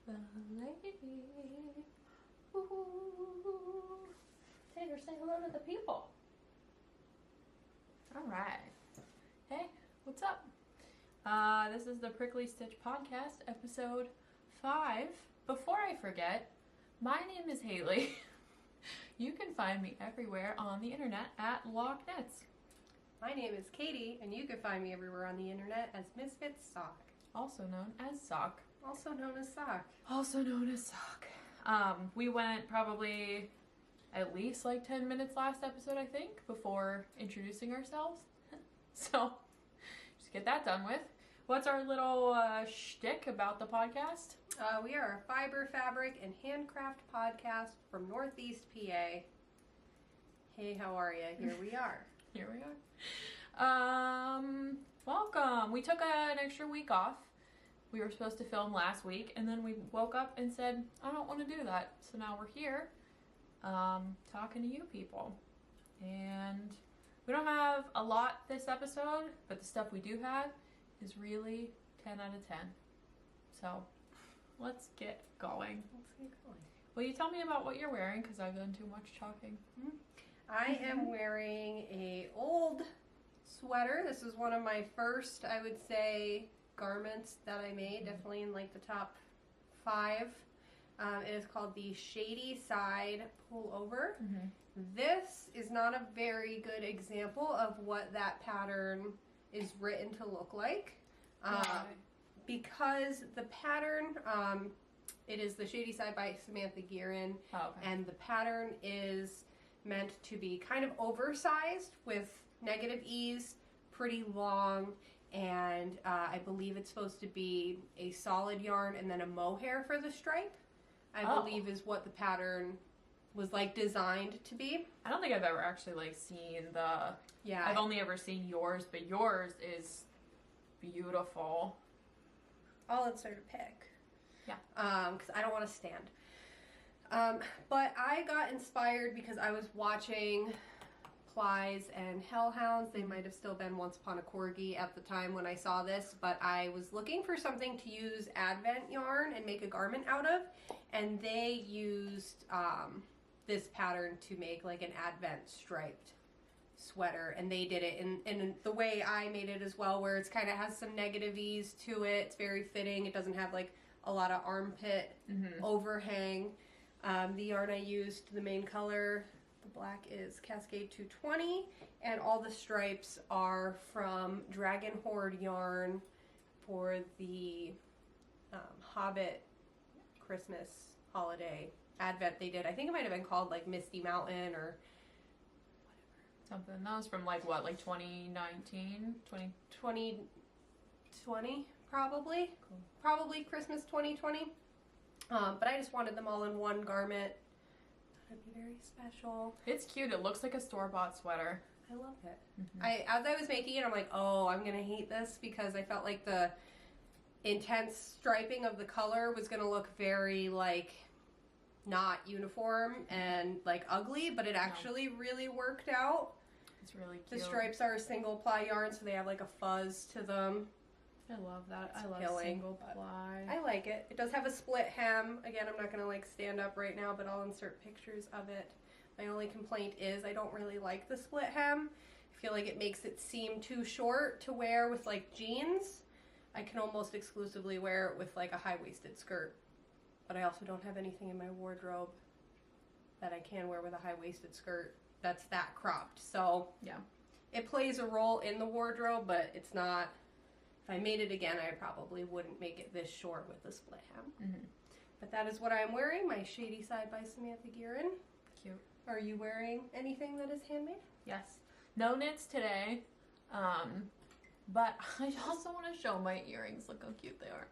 the lady. Ooh. Tater, say hello to the people. All right. Hey, what's up? This is the Prickly Stitch Podcast, Episode 5. Before I forget, my name is Haley. You can find me everywhere on the internet at Lochknits. My name is Katie, and you can find me everywhere on the internet as Misfits Sock. Also known as Sock. Also known as Sock. Also known as Sock. We went probably at least like 10 minutes last episode, I think, before introducing ourselves. So, just get that done with. What's our little shtick about the podcast? We are a fiber, fabric, and handcraft podcast from Northeast PA. Hey, how are you? Here we are. Here we are. Welcome. We took an extra week off. We were supposed to film last week, and then we woke up and said, I don't want to do that. So now we're here, talking to you people. And we don't have a lot this episode, but the stuff we do have is really 10 out of 10. So let's get going. Will you tell me about what you're wearing? Because I've done too much talking. I am wearing a old sweater. This is one of my first, I would say, garments that I made. Definitely in like the top 5. It is called the Shady side pullover. This is not a very good example of what that pattern is written to look like. Because the pattern, it is the Shady side by Samantha Guerin. And the pattern is meant to be kind of oversized with negative ease, pretty long, and I believe it's supposed to be a solid yarn and then a mohair for the stripe. I believe is what the pattern was like designed to be. I don't think I've ever actually like seen the... Yeah. I've only ever seen yours, but yours is beautiful. I'll insert a pic. Yeah. Because I don't want to stand. But I got inspired because I was watching Plies and Hellhounds. They might have still been Once Upon a Corgi at the time when I saw this, but I was looking for something to use Advent yarn and make a garment out of, and they used this pattern to make like an Advent striped sweater, and they did it in the way I made it as well, where it's kind of has some negative ease to it. It's very fitting. It doesn't have like a lot of armpit overhang. The yarn I used, the main color, the black, is Cascade 220, and all the stripes are from Dragon Horde yarn for the Hobbit Christmas holiday Advent they did. I think it might have been called like Misty Mountain or whatever. Something. That was from like what, like 2019? 2020, probably. Cool. Probably Christmas 2020. But I just wanted them all in one garment. Thought it'd be very special. It's cute. It looks like a store-bought sweater. I love it. As I was making it, I'm like, oh, I'm gonna hate this, because I felt like the intense striping of the color was gonna look very like not uniform and like ugly, but it actually really worked out. It's really cute. The stripes are a single ply yarn, so they have like a fuzz to them. I love that. I love single ply. I like it. It does have a split hem. Again, I'm not going to like stand up right now, but I'll insert pictures of it. My only complaint is I don't really like the split hem. I feel like it makes it seem too short to wear with like jeans. I can almost exclusively wear it with like a high-waisted skirt. But I also don't have anything in my wardrobe that I can wear with a high-waisted skirt that's that cropped. So yeah, it plays a role in the wardrobe, but it's not... If I made it again, I probably wouldn't make it this short with the split hem. But that is what I'm wearing, my Shady side by Samantha Guerin. Cute. Are you wearing anything that is handmade? Yes. No knits today, but I also want to show my earrings. Look how cute they are.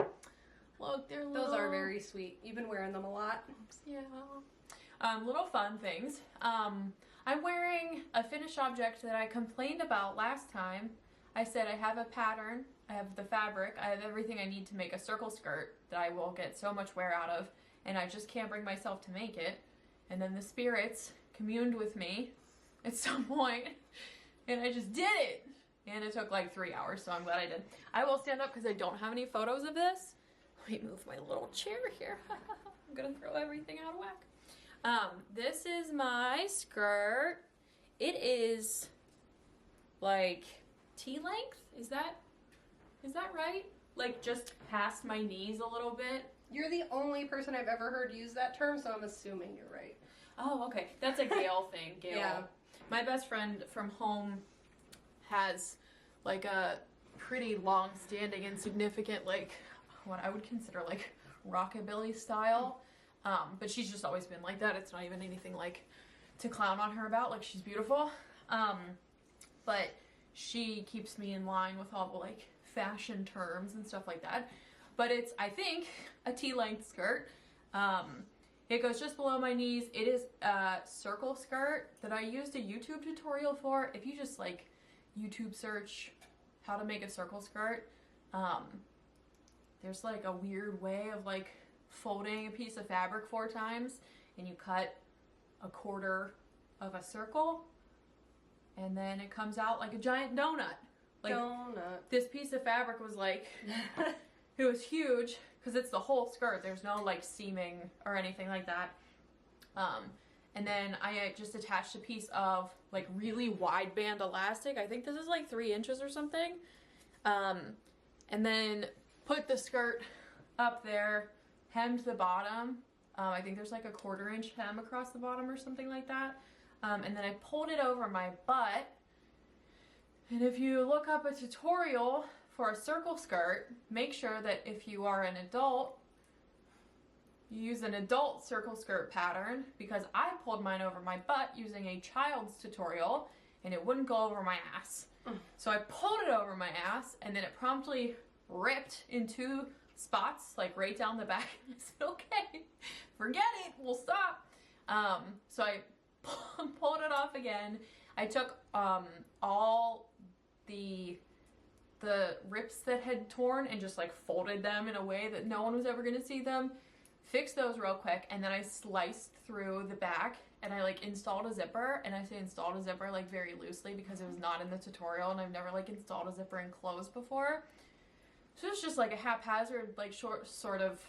Look, they're little. Those are very sweet. You've been wearing them a lot. Yeah. Little fun things. I'm wearing a finished object that I complained about last time. I said I have a pattern, I have the fabric, I have everything I need to make a circle skirt that I will get so much wear out of, and I just can't bring myself to make it. And then the spirits communed with me at some point, and I just did it! And it took like 3 hours, so I'm glad I did. I will stand up because I don't have any photos of this, Let me move my little chair here. I'm gonna throw everything out of whack. This is my skirt. It is like T-length. Is that right? Like just past my knees a little bit. You're the only person I've ever heard use that term, so I'm assuming you're right. Oh, okay. That's a Gail thing. Gail. Yeah. My best friend from home has like a pretty long-standing and significant, like what I would consider like rockabilly style. But she's just always been like that. It's not even anything like to clown on her about. Like, she's beautiful. But she keeps me in line with all the like fashion terms and stuff like that. But it's, I think, a T-length skirt. It goes just below my knees. It is a circle skirt that I used a YouTube tutorial for. If you just like YouTube search how to make a circle skirt, there's like a weird way of like folding a piece of fabric 4 times, and you cut a quarter of a circle, and then it comes out like a giant donut. Like, donut. This piece of fabric was like, it was huge because it's the whole skirt. There's no like seaming or anything like that. And then I just attached a piece of like really wide band elastic. I think this is like 3 inches or something. And then put the skirt up there, hemmed the bottom. I think there's like a 1/4 inch hem across the bottom or something like that. And then I pulled it over my butt. And if you look up a tutorial for a circle skirt, make sure that if you are an adult, you use an adult circle skirt pattern, because I pulled mine over my butt using a child's tutorial and it wouldn't go over my ass. So I pulled it over my ass, and then it promptly ripped in 2 spots, like right down the back. I said, okay, forget it, we'll stop. So I pulled it off again. I took all the rips that had torn and just like folded them in a way that no one was ever going to see them, fixed those real quick, and then I sliced through the back and I like installed a zipper. And I say installed a zipper like very loosely because it was not in the tutorial and I've never like installed a zipper in clothes before. So it's just like a haphazard, like short sort of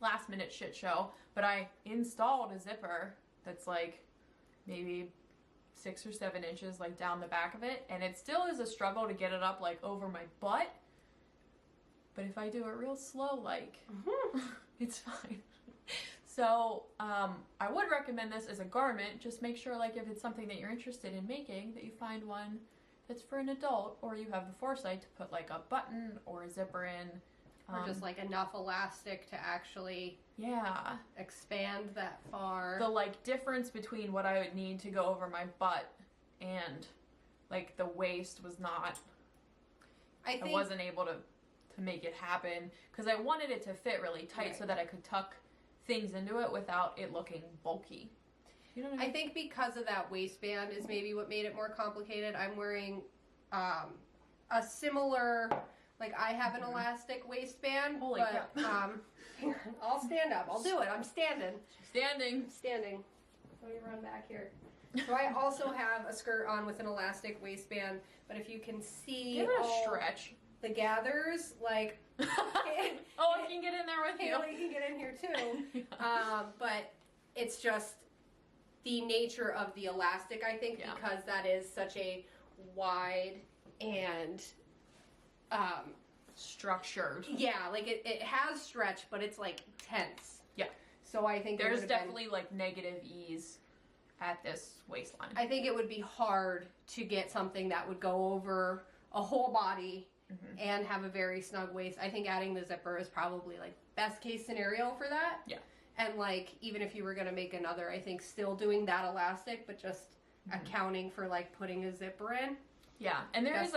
last minute shit show. But I installed a zipper that's like maybe 6 or 7 inches like down the back of it, and it still is a struggle to get it up like over my butt. But if I do it real slow, like, it's fine. So I would recommend this as a garment. Just make sure, like, if it's something that you're interested in making, that you find one that's for an adult, or you have the foresight to put like a button or a zipper in. Or just like enough elastic to actually expand that far. The like difference between what I would need to go over my butt and like the waist was not, I wasn't able to make it happen because I wanted it to fit really tight so that I could tuck things into it without it looking bulky. You know what I mean? I think because of that waistband is maybe what made it more complicated. I'm wearing a similar, like I have an elastic waistband. Holy but, crap. Hang on, I'll stand up. I'll do it. I'm standing. Standing. Let me run back here. So I also have a skirt on with an elastic waistband, but if you can see give it a stretch. The gathers, like I can get in there with you. Haley can get in here too. But it's just the nature of the elastic, I think, because that is such a wide and structured. Yeah, like it has stretch, but it's like tense. Yeah. So I think there's definitely like negative ease at this waistline. I think it would be hard to get something that would go over a whole body and have a very snug waist. I think adding the zipper is probably like best case scenario for that. Yeah. And like even if you were going to make another, I think still doing that elastic, but just accounting for like putting a zipper in. Yeah, and there is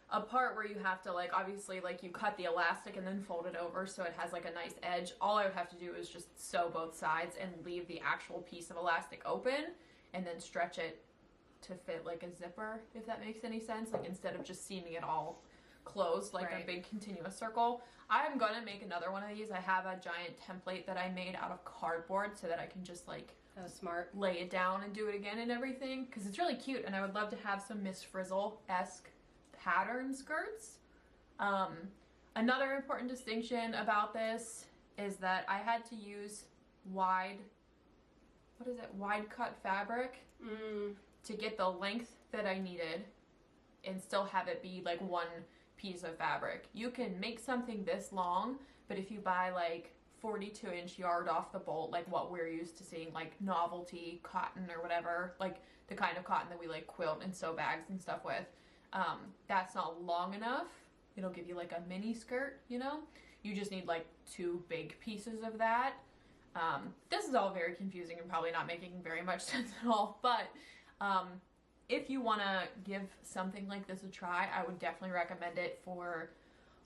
a part where you have to like, obviously like you cut the elastic and then fold it over so it has like a nice edge. All I would have to do is just sew both sides and leave the actual piece of elastic open and then stretch it to fit like a zipper, if that makes any sense. Like instead of just seaming it all closed like a big continuous circle. I'm gonna make another one of these. I have a giant template that I made out of cardboard so that I can just like smart lay it down and do it again and everything, because it's really cute and I would love to have some Miss Frizzle-esque pattern skirts. Another important distinction about this is that I had to use wide cut fabric to get the length that I needed and still have it be like one piece of fabric. You can make something this long, but if you buy like 42-inch yard off the bolt, like what we're used to seeing, like novelty cotton or whatever, like the kind of cotton that we like quilt and sew bags and stuff with, that's not long enough. It'll give you like a mini skirt, you know? You just need like 2 big pieces of that. This is all very confusing and probably not making very much sense at all, but if you want to give something like this a try, I would definitely recommend it for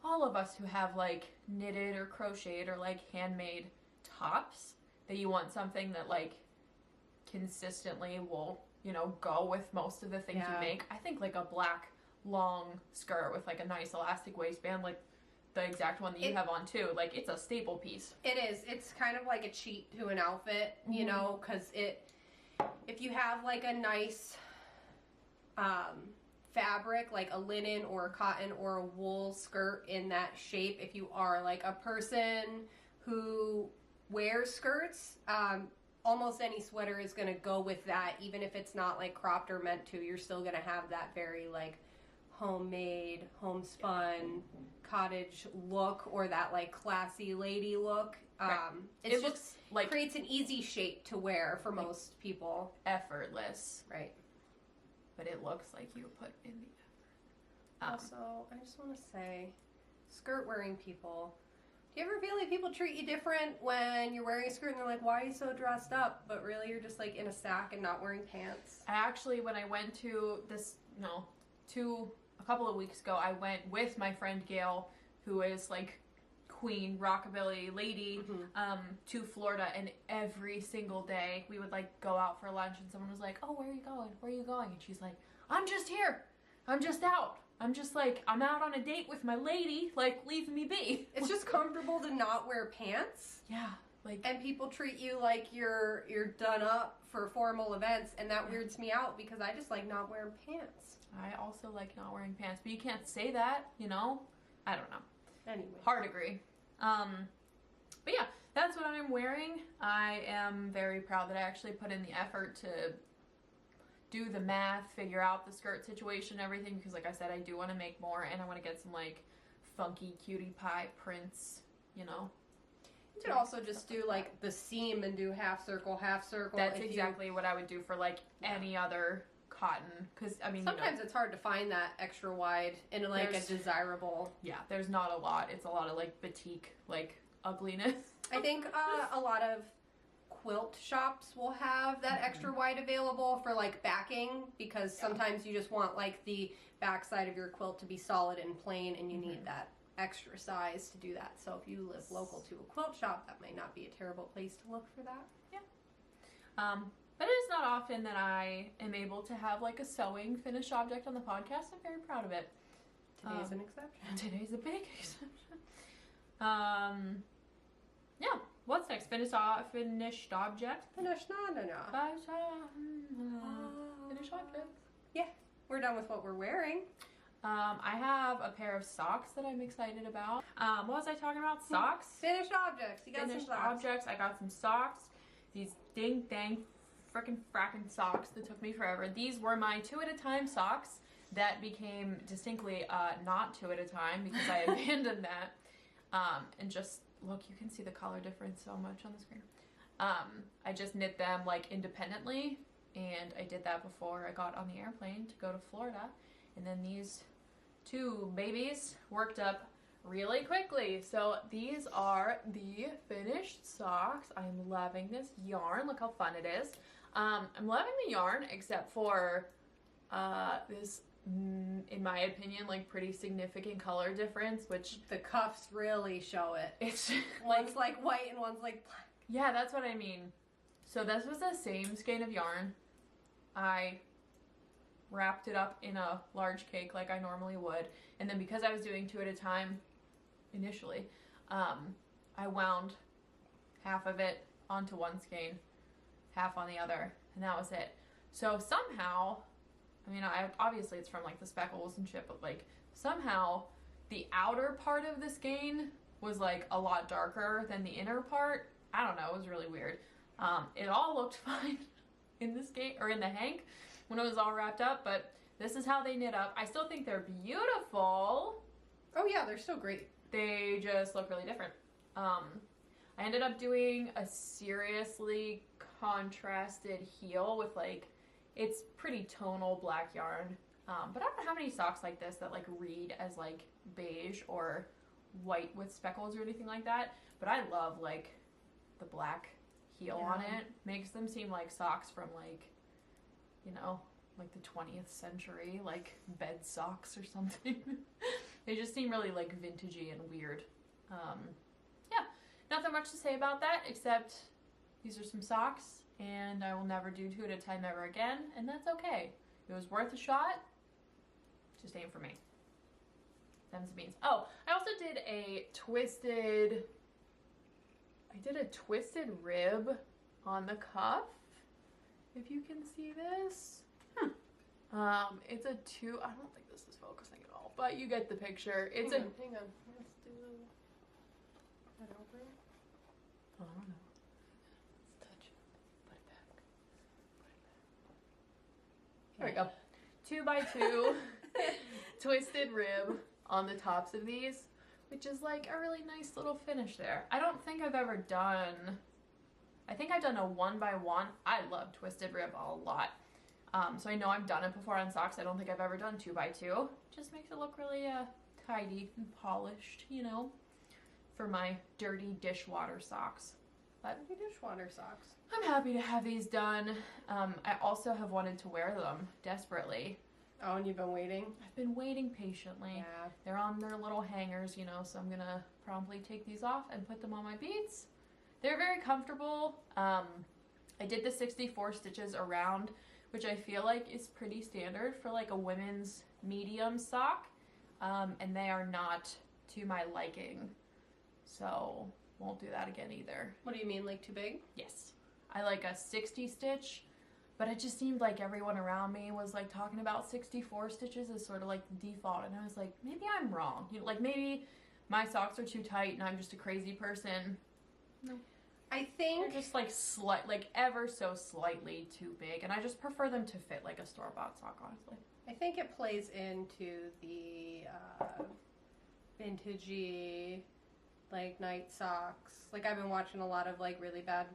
all of us who have like knitted or crocheted or like handmade tops, that you want something that like consistently will, you know, go with most of the things you make. I think like a black long skirt with like a nice elastic waistband, like the exact one that you have on too, like it's a staple piece. It is. It's kind of like a cheat to an outfit, you know, because if you have like a nice fabric, like a linen or a cotton or a wool skirt in that shape, if you are like a person who wears skirts, almost any sweater is going to go with that, even if it's not like cropped or meant to. You're still going to have that very like homemade, homespun, cottage look, or that like classy lady look. It looks like creates an easy shape to wear for like most people. Effortless. Right. But it looks like you put in the effort. Also, I just want to say, skirt wearing people, do you ever feel like people treat you different when you're wearing a skirt and they're like, why are you so dressed up? But really you're just like in a sack and not wearing pants. I actually, when I went to this, a couple of weeks ago, I went with my friend Gail, who is like queen rockabilly lady, to Florida, and every single day we would like go out for lunch and someone was like, oh, where are you going? Where are you going? And she's like, I'm just here. I'm just out. I'm just like, I'm out on a date with my lady, like, leave me be. It's just comfortable to not wear pants. Yeah. Like, and people treat you like you're done up for formal events, and that weirds me out because I just like not wearing pants. I also like not wearing pants, but you can't say that, you know? I don't know. Anyway. Hard agree. But yeah, that's what I'm wearing. I am very proud that I actually put in the effort to do the math, figure out the skirt situation, everything, because like I said, I do want to make more, and I want to get some like funky cutie pie prints, you know? You could also just do like the seam and do half circle, half circle. That's exactly what I would do for like any other cotton, because I mean sometimes it's hard to find that extra wide in like a desirable. Yeah, there's not a lot. It's a lot of like batik like ugliness. I think a lot of quilt shops will have that extra wide available for like backing, because sometimes you just want like the back side of your quilt to be solid and plain, and you need that extra size to do that. So if you live local to a quilt shop, that might not be a terrible place to look for that. Yeah. But it is not often that I am able to have like a sewing finished object on the podcast. I'm very proud of it. Today's an exception. Today's a big exception. Yeah. What's next? Finished object? Finished, no. Finished object. Yeah, we're done with what we're wearing. I have a pair of socks that I'm excited about. What was I talking about? Socks? Finished objects. You got Finished some socks. objects. I got some socks. These ding dang frackin' socks that took me forever. These were my 2 at a time socks that became distinctly not 2 at a time because I abandoned that. And just look, you can see the color difference so much on the screen. I just knit them like independently, and I did that before I got on the airplane to go to Florida. And then these 2 babies worked up really quickly. So these are the finished socks. I'm loving this yarn. Look how fun it is. I'm loving the yarn, except for this, in my opinion, like pretty significant color difference, which the cuffs really show it. It's one's like white and one's like black. Yeah, that's what I mean. So this was the same skein of yarn. I wrapped it up in a large cake like I normally would, and then because I was doing 2 at a time initially, I wound half of it onto one skein, half on the other, and that was it. So somehow, I mean, obviously it's from like the speckles and shit, but like somehow the outer part of the skein was like a lot darker than the inner part. I don't know, it was really weird. It all looked fine in the skein, or in the hank when it was all wrapped up, but this is how they knit up. I still think they're beautiful. Oh yeah, they're so great. They just look really different. I ended up doing a seriously contrasted heel with like, it's pretty tonal black yarn. But I don't have any socks like this that like read as like beige or white with speckles or anything like that. But I love like the black heel on it. Makes them seem like socks from like, you know, like the 20th century, like bed socks or something. They just seem really like vintagey and weird. Yeah, nothing much to say about that except these are some socks and I will never do 2 at a time ever again, and that's okay. It was worth a shot. Just aim for me. Them's the beans. Oh, I also did a twisted rib on the cuff, if you can see this. It's a 2, I don't think this is focusing at all, but you get the picture. It's hang on. Let's do that over. I don't know. Let's touch it. Put it back. There we go. 2x2 twisted rib on the tops of these, which is like a really nice little finish there. I don't think I've ever done, I think I've done a 1x1. I love twisted rib a lot. So I know I've done it before on socks. I don't think I've ever done 2x2. Just makes it look really tidy and polished, you know, for my dirty dishwater socks. But Dirty dishwater socks. I'm happy to have these done. I also have wanted to wear them desperately. Oh, and you've been waiting? I've been waiting patiently. Yeah. They're on their little hangers, you know, so I'm gonna promptly take these off and put them on my beads. They're very comfortable. I did the 64 stitches around, which I feel like is pretty standard for like a women's medium sock. And they are not to my liking. So won't do that again either. What do you mean, like too big? Yes. I like a 60 stitch, but it just seemed like everyone around me was like talking about 64 stitches as sort of like the default. And I was like, maybe I'm wrong. You know, like maybe my socks are too tight and I'm just a crazy person. No. I think they're just like like ever so slightly too big, and I just prefer them to fit like a store-bought sock, honestly. I think it plays into the vintagey, like night socks. Like I've been watching a lot of like really bad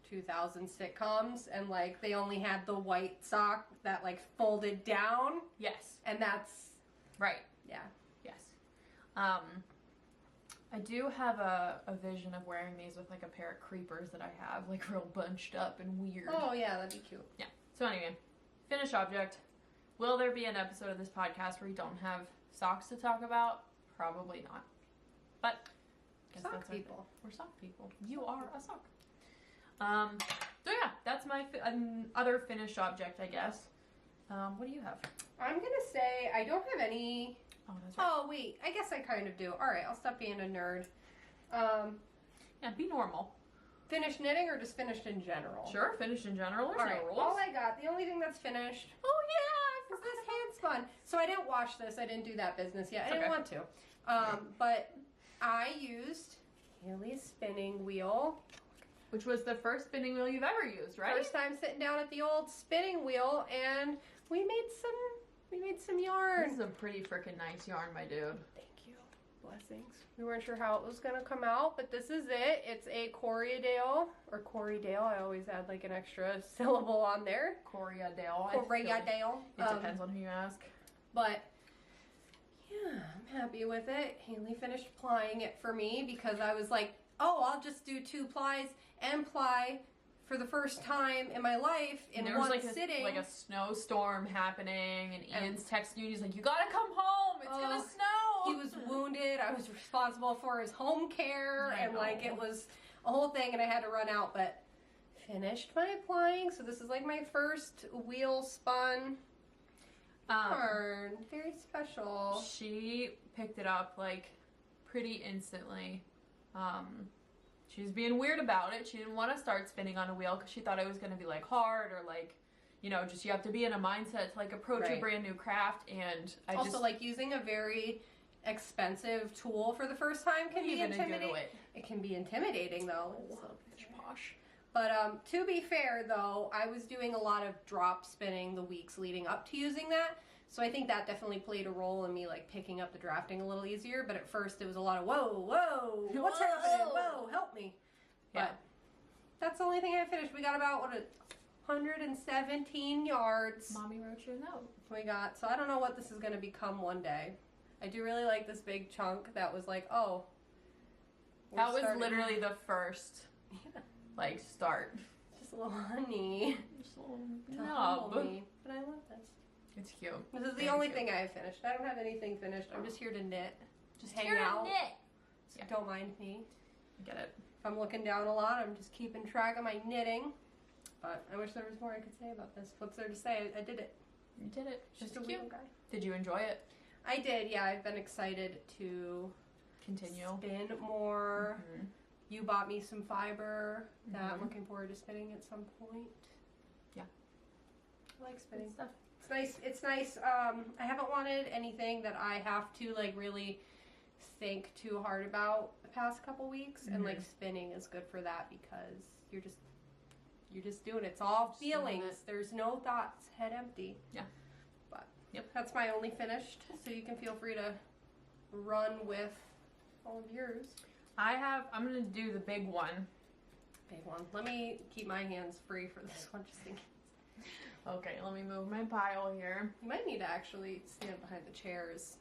2000 sitcoms, and like they only had the white sock that like folded down. Yes. And that's right. Yeah. Yes. I do have a vision of wearing these with like a pair of creepers that I have, like real bunched up and weird. Oh yeah, that'd be cute. Yeah. So anyway, finished object. Will there be an episode of this podcast where we don't have socks to talk about? Probably not. But Sock people. We're sock people. You are a sock. So yeah, that's my other finished object, I guess. What do you have? I'm gonna say I don't have any. Oh, that's right. Oh wait, I guess I kind of do. All right, I'll stop being a nerd. Yeah, be normal. Finished knitting or just finished in general? Sure, finished in general. There's All right, no rules. all I got, the only thing that's finished Oh yeah, is this hand spun. So I didn't wash this. I didn't do that business yet. I didn't Okay. want to. But I used Haley's spinning wheel. Which was the first spinning wheel you've ever used, right? First time sitting down at the old spinning wheel, and we made some yarn. This is a pretty freaking nice yarn, my dude. Thank you. Blessings. We weren't sure how it was going to come out, but this is it. It's a Corriedale, or Corriedale. I always add like an extra syllable on there. Corriedale. Corriedale. It depends on who you ask. But yeah, I'm happy with it. Haley finished plying it for me because I was like, oh, I'll just do 2 plies and ply for the first time in my life in there was one like sitting. Like a snowstorm happening, and Ian's texting you. He's like, "You gotta come home. It's gonna snow." He was wounded. I was responsible for his home care, and like it was a whole thing, and I had to run out. But finished my applying, so this is like my first wheel spun yarn. Very special. She picked it up like pretty instantly. She was being weird about it. She didn't want to start spinning on a wheel because she thought it was going to be like hard or like, you know, just you have to be in a mindset to like approach a brand new craft. And I also like using a very expensive tool for the first time can be Even a good intimidating. way. It can be intimidating though. Oh, it's posh. But to be fair though, I was doing a lot of drop spinning the weeks leading up to using that. So I think that definitely played a role in me like picking up the drafting a little easier. But at first it was a lot of whoa, what's happening? Whoa, help me. Yeah. But that's the only thing I finished. We got about 117 yards. Mommy wrote you a note. We got, so I don't know what this is going to become one day. I do really like this big chunk that was like, oh. That was literally the first, like, start. Just a little honey. Just a little to nub. humble me. But I love this. It's cute. This is the only thing I have finished. I don't have anything finished. I'm just here to knit. Just hang Here to out. knit. So Yeah. don't mind me. Get it. If I'm looking down a lot, I'm just keeping track of my knitting. But I wish there was more I could say about this. What's there to say? I did it. You did it. Just a cute. wheel guy. Did you enjoy it? I did, yeah. I've been excited to Continue. spin more. Mhm. You bought me some fiber that I'm Mhm. looking forward to spinning at some point. Yeah. I like spinning. Good stuff. It's nice. It's nice. I haven't wanted anything that I have to like really think too hard about the past couple weeks, and like spinning is good for that because you're just doing it. It's all Just doing feelings. it. There's no thoughts. Head empty. Yeah. But Yep. that's my only finished. So you can feel free to run with all of yours. I'm gonna do the big one. Big one. Let me keep my hands free for this one just in case. Okay, let me move my pile here. You might need to actually stand behind the chairs.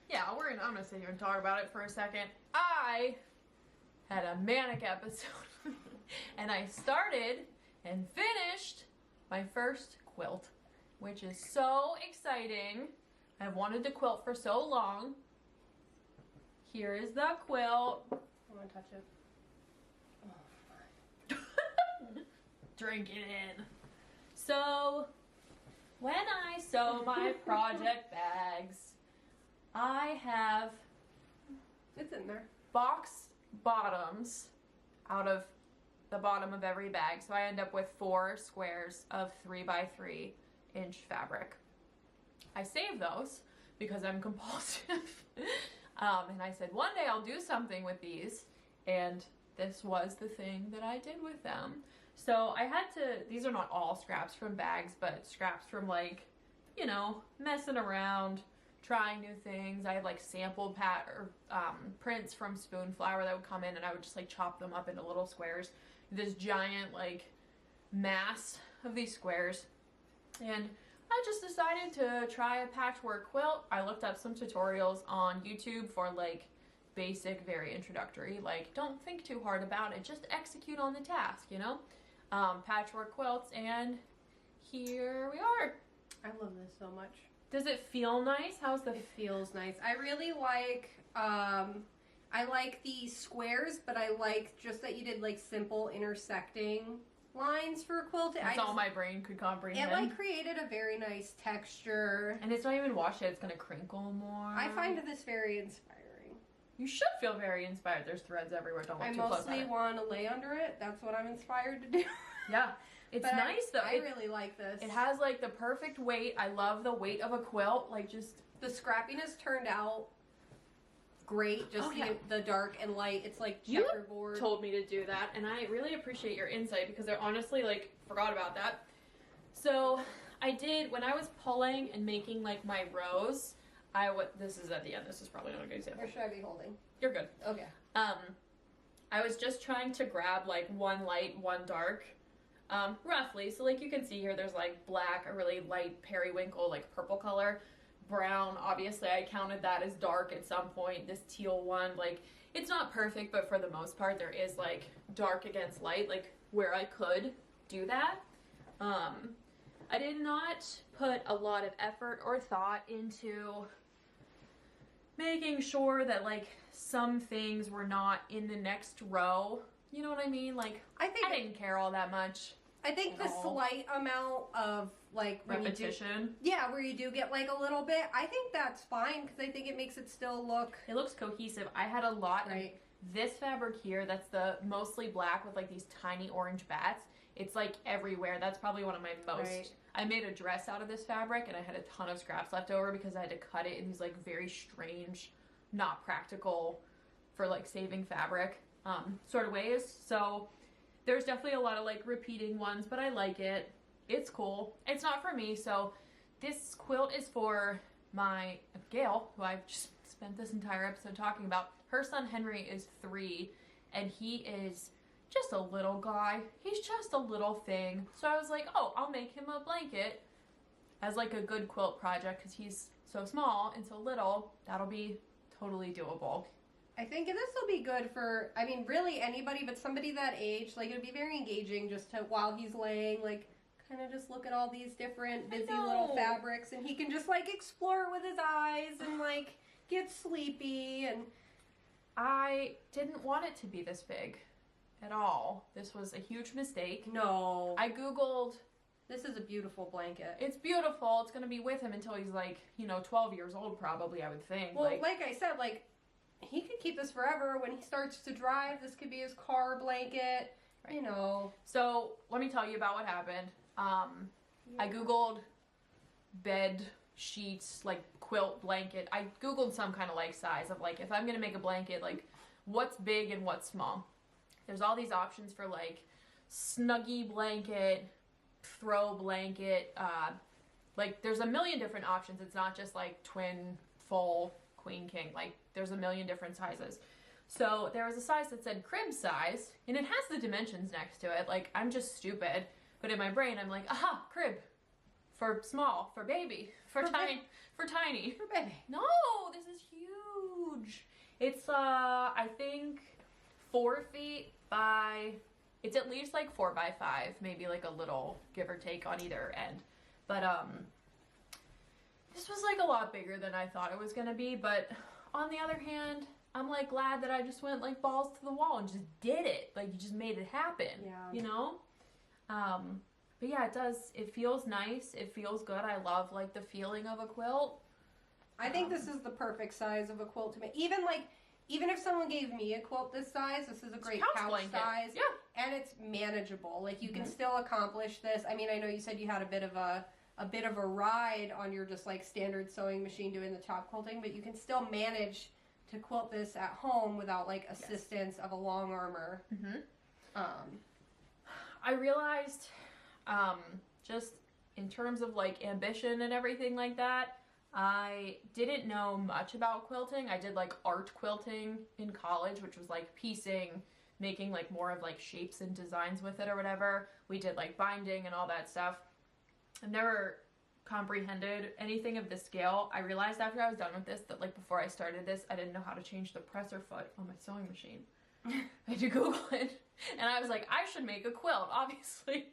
Yeah, I'm gonna sit here and talk about it for a second. I had a manic episode and I started and finished my first quilt, which is so exciting. I've wanted to quilt for so long. Here is the quilt. I want to touch it. Drink it in. So, when I sew my project bags, I have It's in there. box bottoms out of the bottom of every bag. So I end up with 4 squares of 3x3 inch fabric. I save those because I'm compulsive. And I said, one day I'll do something with these. And this was the thing that I did with them. So I had to, these are not all scraps from bags, but scraps from like, you know, messing around, trying new things. I had like sample prints from spoon flour that would come in, and I would just like chop them up into little squares. This giant like mass of these squares. And I just decided to try a patchwork quilt. I looked up some tutorials on YouTube for like basic, very introductory, like don't think too hard about it, just execute on the task, you know? Patchwork quilts, and here we are. I love this so much. Does it feel nice? How's the... It feels nice. I really like, I like the squares, but I like just that you did like simple intersecting lines for a quilt. That's all my brain could comprehend. It like created a very nice texture. And it's not even washed yet, it's gonna crinkle more. I find this very inspiring. You should feel very inspired. There's threads everywhere, don't look I too close at mostly it. want to lay under it. That's what I'm inspired to do. Yeah, it's But nice though. I really like this. It has like the perfect weight. I love the weight of a quilt. Like just The scrappiness turned out great. Just the dark and light. It's like checkerboard. told me to do that, and I really appreciate your insight because I honestly like forgot about that. So I did when I was pulling and making like my rows. This is at the end. This is probably not a good example. Or should I be holding? You're good. Okay. I was just trying to grab like one light, one dark, roughly. So like you can see here, there's like black, a really light periwinkle, like purple color, brown. Obviously, I counted that as dark at some point. This teal one, like it's not perfect, but for the most part, there is like dark against light, like where I could do that. I did not put a lot of effort or thought into making sure that like some things were not in the next row. You know what I mean? Like I didn't care all that much. I think the slight amount of like repetition. Where you do get like a little bit. I think that's fine because I think it makes it still look. It looks cohesive. I had a lot of this fabric here. That's the mostly black with like these tiny orange bats. It's like everywhere. That's probably one of my most. Right. I made a dress out of this fabric, and I had a ton of scraps left over because I had to cut it in these like very strange not practical for like saving fabric sort of ways. So there's definitely a lot of like repeating ones, but I like it. It's cool. It's not for me. So this quilt is for my Gail, who I've just spent this entire episode talking about. Her son Henry is 3, and he is just a little guy. He's just a little thing. So I was like, oh, I'll make him a blanket as like a good quilt project because he's so small and so little. That'll be totally doable. I think this will be good for, I mean, really anybody, but somebody that age. Like, it would be very engaging just to, while he's laying, like, kind of just look at all these different busy little fabrics, and he can just, like, explore with his eyes and, like, get sleepy. And I didn't want it to be this big at all. This was a huge mistake. No. I Googled. This is a beautiful blanket. It's beautiful. It's going to be with him until he's, like, 12 years old, probably, I would think. Well, like I said, like, he could keep this forever. When he starts to drive, this could be his car blanket, you know. So, let me tell you about what happened. I Googled bed sheets, like quilt blanket. I Googled some kind of like size of like, if I'm going to make a blanket, like what's big and what's small. There's all these options for like snuggie blanket, throw blanket, like there's a million different options. It's not just like twin, full, queen, king. Like there's a million different sizes. So there was a size that said crib size, and it has the dimensions next to it. Like, I'm just stupid, but in my brain I'm like, aha, crib. For small, for baby, for tiny, for tiny. For baby. No, this is huge. It's I think 4 feet by, it's at least like 4 by 5, maybe like a little give or take on either end. But this was like a lot bigger than I thought it was gonna be. But on the other hand, I'm like glad that I just went like balls to the wall and just did it. Like, you just made it happen. Yeah. You know? But yeah, it does. It feels nice. It feels good. I love like the feeling of a quilt. I think this is the perfect size of a quilt to make. Even if someone gave me a quilt this size, this is a great couch size. Yeah. And it's manageable. Like, you can still accomplish this. I mean, I know you said you had a bit of a ride on your just like standard sewing machine doing the top quilting, but you can still manage to quilt this at home without like assistance of a long armor. I realized, just in terms of like ambition and everything like that, I didn't know much about quilting. I did like art quilting in college, which was like piecing, making like more of like shapes and designs with it or whatever. We did like binding and all that stuff. I've never comprehended anything of the scale. I realized after I was done with this that like before I started this, I didn't know how to change the presser foot on my sewing machine. I had to Google it, and I was like, I should make a quilt. Obviously,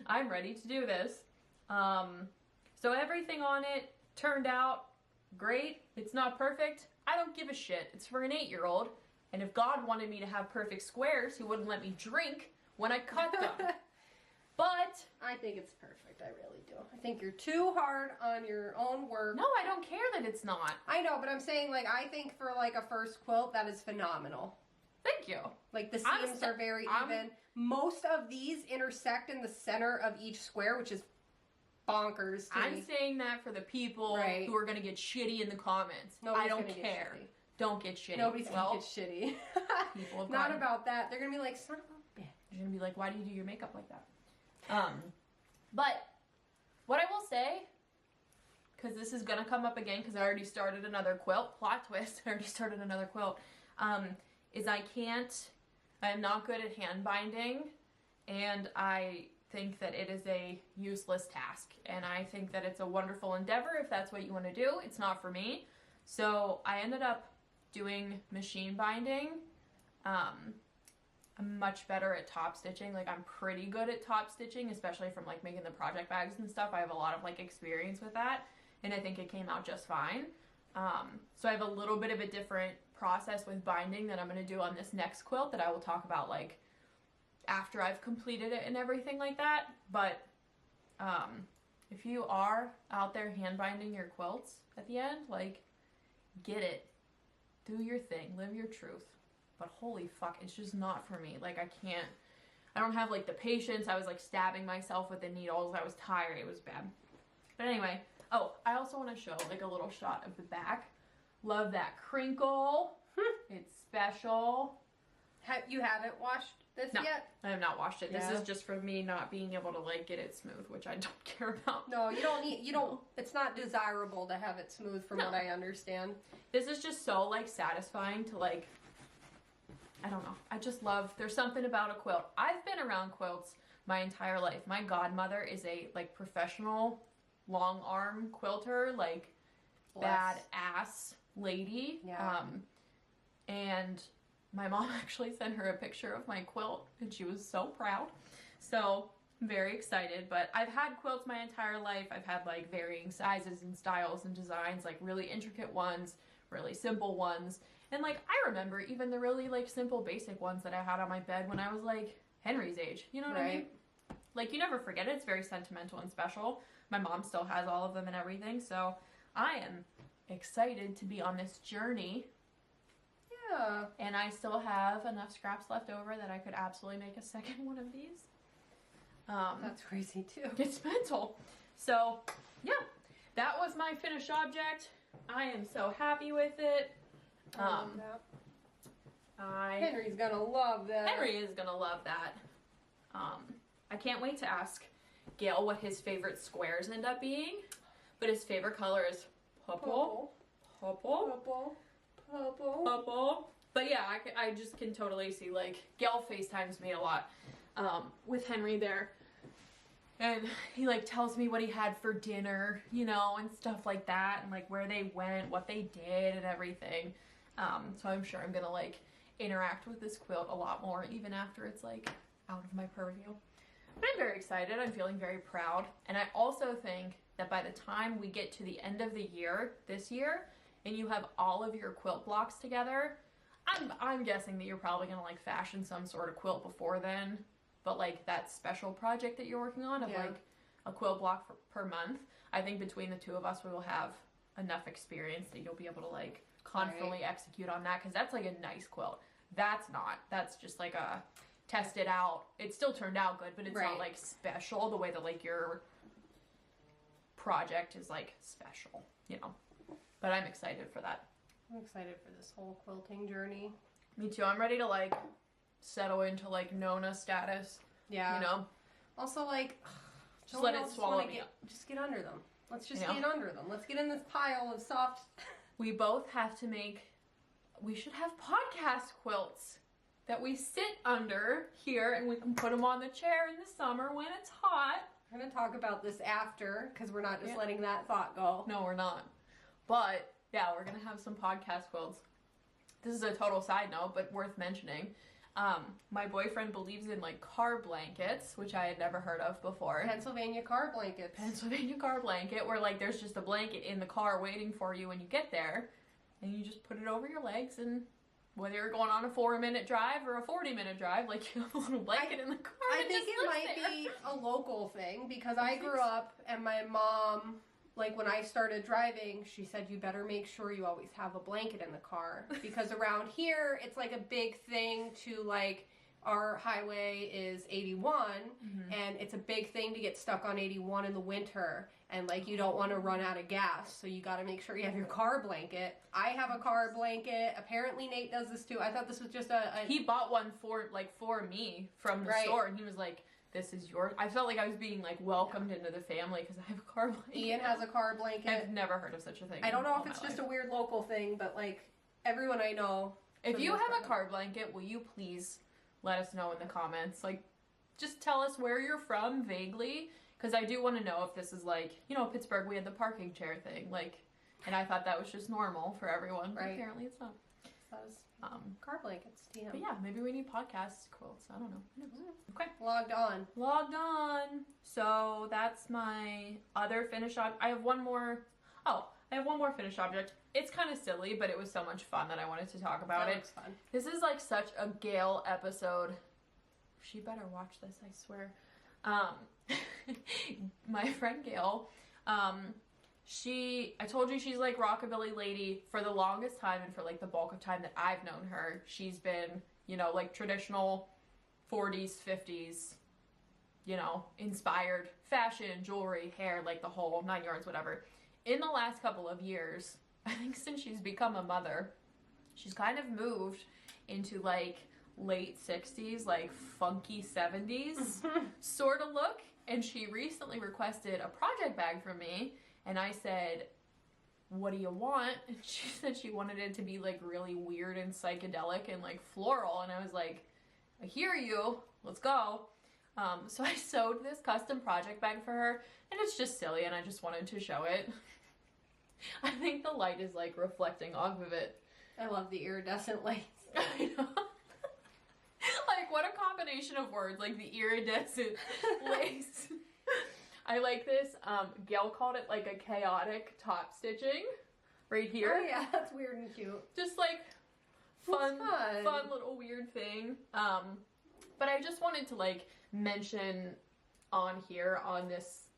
I'm ready to do this. So everything on it turned out great. It's not perfect. I don't give a shit. It's for an 8-year-old, and if God wanted me to have perfect squares, he wouldn't let me drink when I cut them. But I think it's perfect. I really do. I think you're too hard on your own work. No, I don't care that it's not. I know, but I'm saying, like, I think for like a first quilt, that is phenomenal. Thank you. Like, the seams are very even. Most of these intersect in the center of each square, which is bonkers to I'm me. saying that for the people who are going to get shitty in the comments. Nobody's I don't care. Don't get shitty. Nobody's going to get shitty. People have Not about that. They're going to be like, son of a bitch. They're going to be like, why do you do your makeup like that? But what I will say, because this is going to come up again because I already started another quilt, plot twist, I already started another quilt, is I'm not good at hand binding, and I think that it is a useless task, and I think that it's a wonderful endeavor if that's what you want to do. It's not for me. So I ended up doing machine binding. I'm much better at top stitching. Like, I'm pretty good at top stitching, especially from like making the project bags and stuff. I have a lot of like experience with that, and I think it came out just fine. So I have a little bit of a different process with binding that I'm going to do on this next quilt that I will talk about like after I've completed it and everything like that. But if you are out there hand binding your quilts at the end, like, get it. Do your thing. Live your truth. But holy fuck, it's just not for me. Like, I don't have like the patience. I was like stabbing myself with the needles. I was tired. It was bad. But anyway, oh, I also want to show like a little shot of the back. Love that crinkle. It's special. You haven't washed this No, yet? I have not washed it. Yeah. This is just for me not being able to like get it smooth, which I don't care about. No, it's not desirable to have it smooth from what I understand. This is just so like satisfying to like, I don't know. I just love, there's something about a quilt. I've been around quilts my entire life. My godmother is a like professional long arm quilter, like badass lady. Yeah. And my mom actually sent her a picture of my quilt and she was so proud. So I'm very excited, but I've had quilts my entire life. I've had like varying sizes and styles and designs, like really intricate ones, really simple ones. And like, I remember even the really like simple basic ones that I had on my bed when I was like Henry's age. You know what I mean? Like you never forget it. It's very sentimental and special. My mom still has all of them and everything. So I am excited to be on this journey. Yeah. And I still have enough scraps left over that I could absolutely make a second one of these. That's crazy too. It's mental. So, yeah, that was my finished object. I am so happy with it. Henry's gonna love that. Henry is gonna love that. I can't wait to ask Gail what his favorite squares end up being, but his favorite color is purple. Purple. But yeah, I just can totally see, like, Gail FaceTimes me a lot with Henry there. And he, like, tells me what he had for dinner, you know, and stuff like that. And, like, where they went, what they did, and everything. So I'm sure I'm gonna, like, interact with this quilt a lot more, even after it's, like, out of my purview. But I'm very excited. I'm feeling very proud. And I also think that by the time we get to the end of the year, this year, and you have all of your quilt blocks together, I'm guessing that you're probably gonna like fashion some sort of quilt before then, but like that special project that you're working on of like a quilt block per month, I think between the two of us we will have enough experience that you'll be able to like confidently execute on that, because that's like a nice quilt. That's just like a test it out. It still turned out good, but it's not like special the way that like your project is like special, you know. But I'm excited for that. I'm excited for this whole quilting journey. Me too. I'm ready to like settle into like Nona status. Yeah. You know? Also like, just let it swallow me up. Just get under them. Let's just get under them. Let's get in this pile of soft. We both have to we should have podcast quilts that we sit under here, and we can put them on the chair in the summer when it's hot. We're going to talk about this after, because we're not just letting that thought go. No, we're not. But, yeah, we're going to have some podcast quilts. This is a total side note, but worth mentioning. My boyfriend believes in, like, car blankets, which I had never heard of before. Pennsylvania car blankets. Pennsylvania car blanket, where, like, there's just a blanket in the car waiting for you when you get there. And you just put it over your legs, and whether you're going on a 4-minute drive or a 40-minute drive, like, you have a little blanket in the car. I think it might be a local thing, because I grew up, and my mom, like, when I started driving, she said, you better make sure you always have a blanket in the car. Because around here, it's, like, a big thing to, like, our highway is 81, and it's a big thing to get stuck on 81 in the winter, and, like, you don't want to run out of gas, so you got to make sure you have your car blanket. I have a car blanket. Apparently Nate does this too. I thought this was just He bought one for me from the store, and he was like, this is yours. I felt like I was being, like, welcomed into the family because I have a car blanket. Ian has a car blanket. I've never heard of such a thing. I don't know if it's just a weird local thing, but, like, everyone I know. If you have a car blanket, will you please let us know in the comments? Like, just tell us where you're from, vaguely, because I do want to know if this is like, you know, Pittsburgh, we had the parking chair thing, like, and I thought that was just normal for everyone, but apparently it's not. Car blankets, TM. But yeah, maybe we need podcast quilts, I don't know. Okay. Logged on. So that's my other finished object. I have one more finished object. It's kind of silly, but it was so much fun that I wanted to talk about it. Looks fun. This is like such a Gail episode. She better watch this, I swear. My friend Gail, I told you she's like rockabilly lady for the longest time, and for like the bulk of time that I've known her, she's been, you know, like traditional 40s, 50s, you know, inspired fashion, jewelry, hair, like the whole 9 yards, whatever. In the last couple of years, I think since she's become a mother, she's kind of moved into like late 60s, like funky 70s sort of look. And she recently requested a project bag from me. And I said, what do you want? And she said she wanted it to be like really weird and psychedelic and like floral. And I was like, I hear you. Let's go. So I sewed this custom project bag for her. And it's just silly. And I just wanted to show it. I think the light is like reflecting off of it. I love the iridescent lights. I know. Like, what a combination of words, like the iridescent lace. I like this. Gail called it like a chaotic top stitching right here. Oh yeah, that's weird and cute. Just like fun little weird thing. But I just wanted to like mention on here on this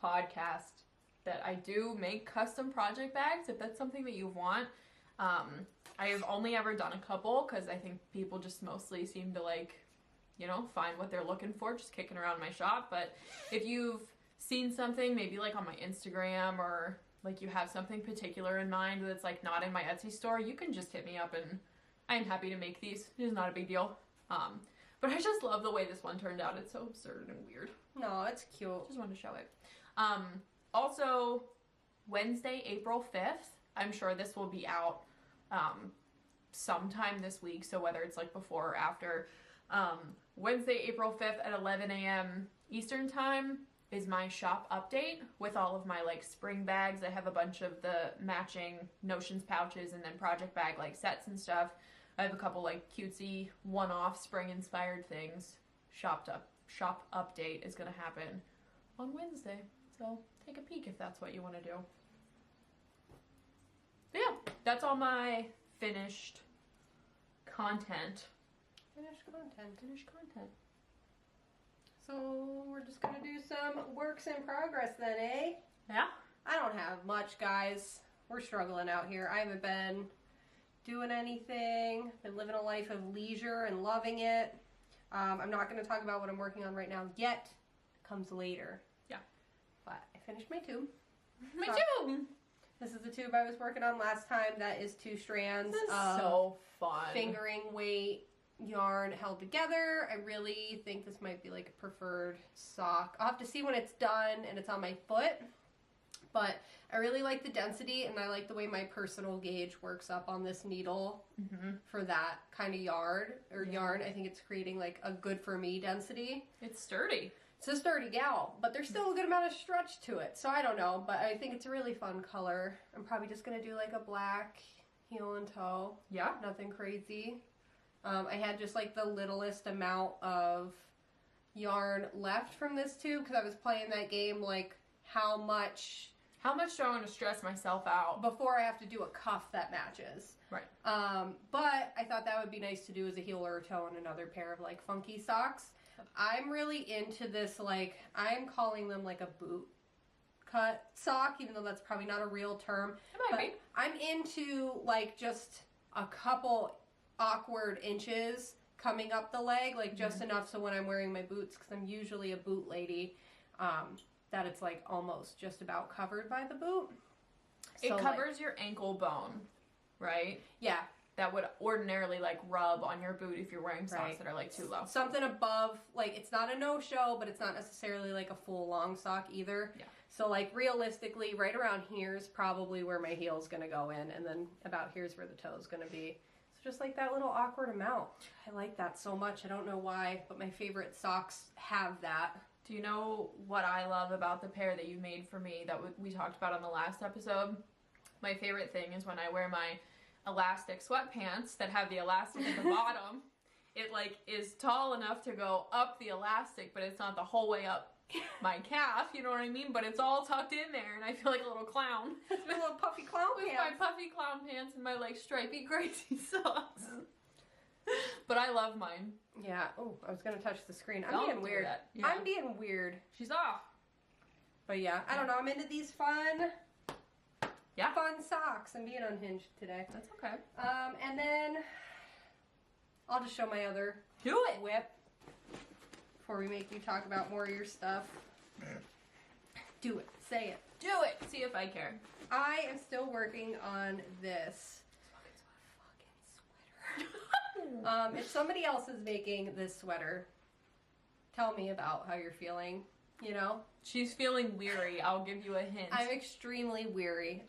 podcast that I do make custom project bags if that's something that you want. I have only ever done a couple because I think people just mostly seem to like, you know, find what they're looking for just kicking around my shop. But if you've seen something maybe like on my Instagram or like you have something particular in mind that's like not in my Etsy store, you can just hit me up and I'm happy to make these. It is not a big deal. But I just love the way this one turned out. It's so absurd and weird. No, it's cute. Just wanted to show it. Also, Wednesday, April 5th, I'm sure this will be out sometime this week, so whether it's like before or after. Wednesday, April 5th at 11 a.m. Eastern time is my shop update with all of my like spring bags. I have a bunch of the matching Notions pouches and then project bag like sets and stuff. I have a couple like cutesy one-off spring inspired things. Shop update is going to happen on Wednesday, so take a peek if that's what you want to do. But yeah, that's all my finished content. Finished content. So we're just gonna do some works in progress then, eh? Yeah. I don't have much, guys. We're struggling out here. I haven't been doing anything. Been living a life of leisure and loving it. I'm not gonna talk about what I'm working on right now yet. It comes later. Yeah. But I finished my tube. My tube! This is the tube I was working on last time. That is 2 strands this is of so fun. Fingering weight yarn held together. I really think this might be like a preferred sock. I'll have to see when it's done and it's on my foot. But I really like the density and I like the way my personal gauge works up on this needle for that kind of yarn. I think it's creating like a good for me density. It's sturdy. It's a sturdy gal, but there's still a good amount of stretch to it. So I don't know, but I think it's a really fun color. I'm probably just going to do like a black heel and toe. Yeah. Nothing crazy. I had just like the littlest amount of yarn left from this tube because I was playing that game like how much do I want to stress myself out before I have to do a cuff that matches. Right. But I thought that would be nice to do as a heel or a toe and another pair of like funky socks. I'm really into this, like, I'm calling them like a boot cut sock, even though that's probably not a real term. It might be. I'm into like just a couple awkward inches coming up the leg, like just enough so when I'm wearing my boots, because I'm usually a boot lady, that it's like almost just about covered by the boot. It So, covers like, your ankle bone, right? yeah. That would ordinarily like rub on your boot if you're wearing socks Right. that are like too low. Something above, like it's not a no-show, but it's not necessarily like a full long sock either. Yeah. So like realistically, right around here is probably where my heel's gonna go in, and then about here's where the toe's gonna be. So just like that little awkward amount. I like that so much. I don't know why, but my favorite socks have that. Do you know what I love about the pair that you made for me that we talked about on the last episode? My favorite thing is when I wear my elastic sweatpants that have the elastic at the bottom. It like is tall enough to go up the elastic, but it's not the whole way up my calf, you know what I mean? But it's all tucked in there and I feel like a little clown. It's my little puffy clown With pants. my puffy clown pants and my like stripy crazy socks. But I love mine. Yeah. Oh, I was gonna touch the screen. I'm Don't being do weird. that. Yeah. I'm being weird. She's off. But yeah, I don't know. I'm into these fun socks. I'm being unhinged today. That's okay. And then I'll just show my other Do it. whip before we make you talk about more of your stuff. Do it. Say it. Do it. See if I care. I am still working on this. If somebody else is making this sweater, tell me about how you're feeling, you know? She's feeling weary. I'll give you a hint. I'm extremely weary.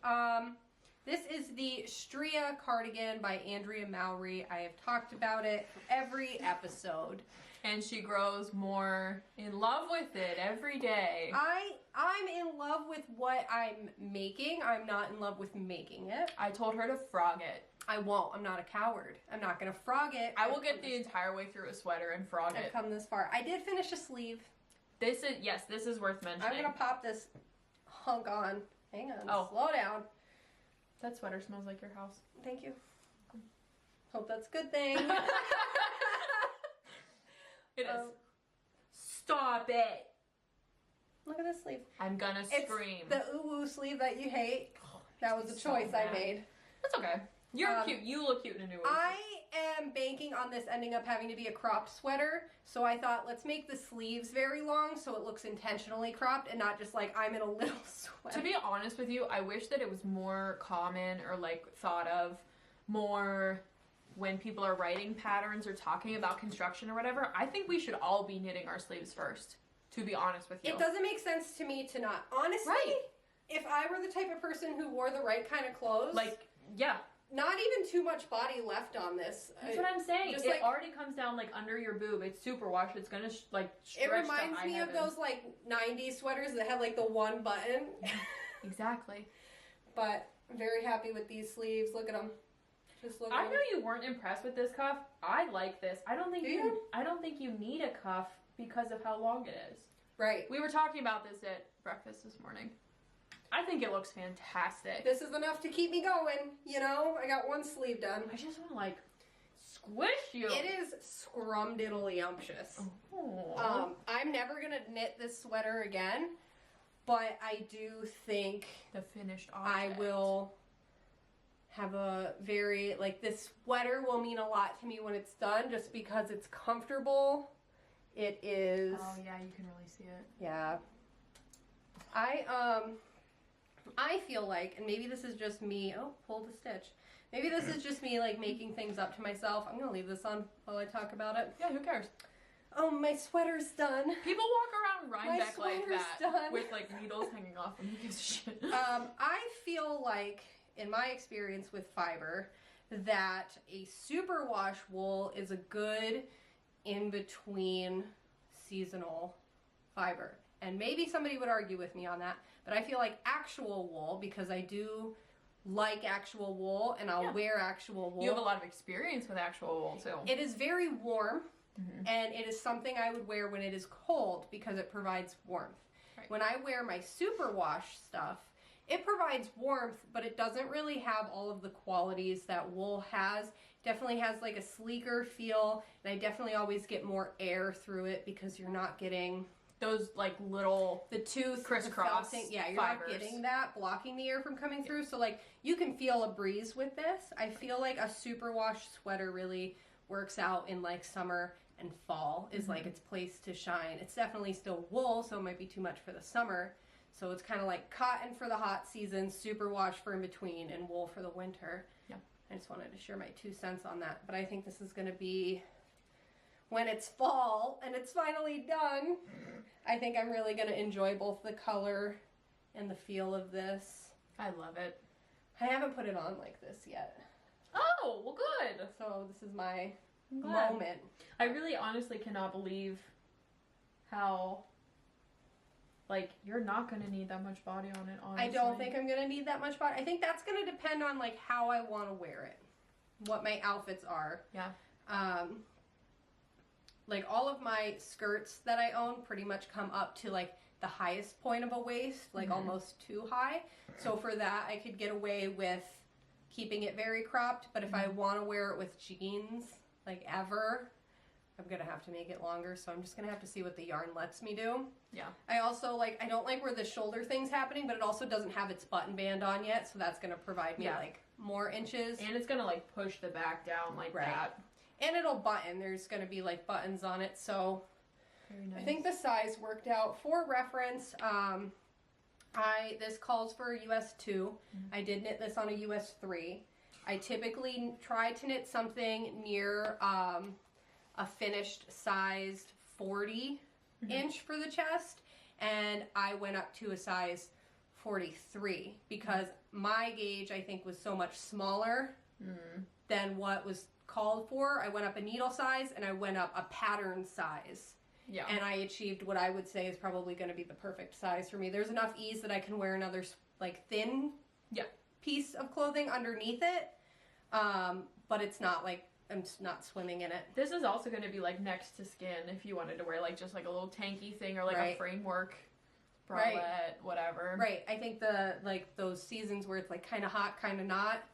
This is the Stria cardigan by Andrea Mowry. I have talked about it every episode. And she grows more in love with it every day. I'm in love with what I'm making. I'm not in love with making it. I told her to frog it. I won't. I'm not a coward. I'm not going to frog it. I will get the entire way through a sweater and frog it. I've come this far. I did finish a sleeve. This is worth mentioning. I'm going to pop this hunk on. Hang on. Oh. Slow down. That sweater smells like your house. Thank you. Hope that's a good thing. It is. Stop it. Look at this sleeve. I'm gonna scream. It's the ooh-woo sleeve that you hate. That was the choice I made. That's okay. You're cute. You look cute in a new one. I am banking on this ending up having to be a cropped sweater, so I thought let's make the sleeves very long so it looks intentionally cropped and not just like I'm in a little sweater. To be honest with you, I wish that it was more common or like thought of more when people are writing patterns or talking about construction or whatever. I think we should all be knitting our sleeves first, to be honest with you. It doesn't make sense to me to not. Honestly, if I were the type of person who wore the right kind of clothes, like, yeah. Not even too much body left on this. That's what I'm saying. Just it already comes down like under your boob. It's superwash. It's gonna stretch. It reminds me of those like 90s sweaters that have like the one button. Exactly. But I'm very happy with these sleeves. Look at them. Just look. I know you weren't impressed with this cuff. I like this. I don't think I don't think you need a cuff because of how long it is. Right. We were talking about this at breakfast this morning. I think it looks fantastic. This is enough to keep me going, you know? I got one sleeve done. I just want to, like, squish you. It is scrumdiddlyumptious. Oh. I'm never going to knit this sweater again, but I do think the finished object. I will have a very, like, this sweater will mean a lot to me when it's done just because it's comfortable. It is. Oh, yeah, you can really see it. Yeah. I feel like, and maybe this is just me, pull the stitch. Maybe this is just me, like, making things up to myself. I'm going to leave this on while I talk about it. Yeah, who cares? Oh, my sweater's done. People walk around Rhinebeck like that. Done. With, like, needles hanging off them. Who gives a shit? I feel like, in my experience with fiber, that a superwash wool is a good in-between seasonal fiber. And maybe somebody would argue with me on that, but I feel like actual wool, because I do like actual wool and I'll wear actual wool. You have a lot of experience with actual wool too. It is very warm, and it is something I would wear when it is cold because it provides warmth. Right. When I wear my superwash stuff, it provides warmth, but it doesn't really have all of the qualities that wool has. Definitely has like a sleeker feel, and I definitely always get more air through it because you're not getting those like little crisscross fibers. You're not getting that blocking the air from coming through. So like you can feel a breeze with this. I feel like a superwash sweater really works out in like summer and fall is like its place to shine. It's definitely still wool, so it might be too much for the summer. So it's kind of like cotton for the hot season, superwash for in between, and wool for the winter. Yeah. I just wanted to share my 2 cents on that. But I think this is going to be, when it's fall and it's finally done, I think I'm really going to enjoy both the color and the feel of this. I love it. I haven't put it on like this yet. Oh, well good. So this is my moment. I really honestly cannot believe how, like, you're not going to need that much body on it, honestly. I don't think I'm going to need that much body. I think that's going to depend on, like, how I want to wear it. What my outfits are. Yeah. Like, all of my skirts that I own pretty much come up to, like, the highest point of a waist. Like, almost too high. So for that, I could get away with keeping it very cropped. But if I want to wear it with jeans, like, ever, I'm going to have to make it longer. So I'm just going to have to see what the yarn lets me do. Yeah. I also, like, I don't like where the shoulder thing's happening, but it also doesn't have its button band on yet. So that's going to provide me, like, more inches. And it's going to, like, push the back down like that. And it'll button. There's going to be, like, buttons on it. So very nice. I think the size worked out. For reference, This calls for a US 2. I did knit this on a US 3. I typically try to knit something near a finished sized 40 inch for the chest, and I went up to a size 43 because my gauge, I think, was so much smaller than what was called for. I went up a needle size and I went up a pattern size. Yeah. And I achieved what I would say is probably going to be the perfect size for me. There's enough ease that I can wear another like thin piece of clothing underneath it. But it's not like I'm just not swimming in it. This is also going to be like next to skin if you wanted to wear like just like a little tanky thing or like a framework bralette, whatever. Right. I think like those seasons where it's like kind of hot, kind of not.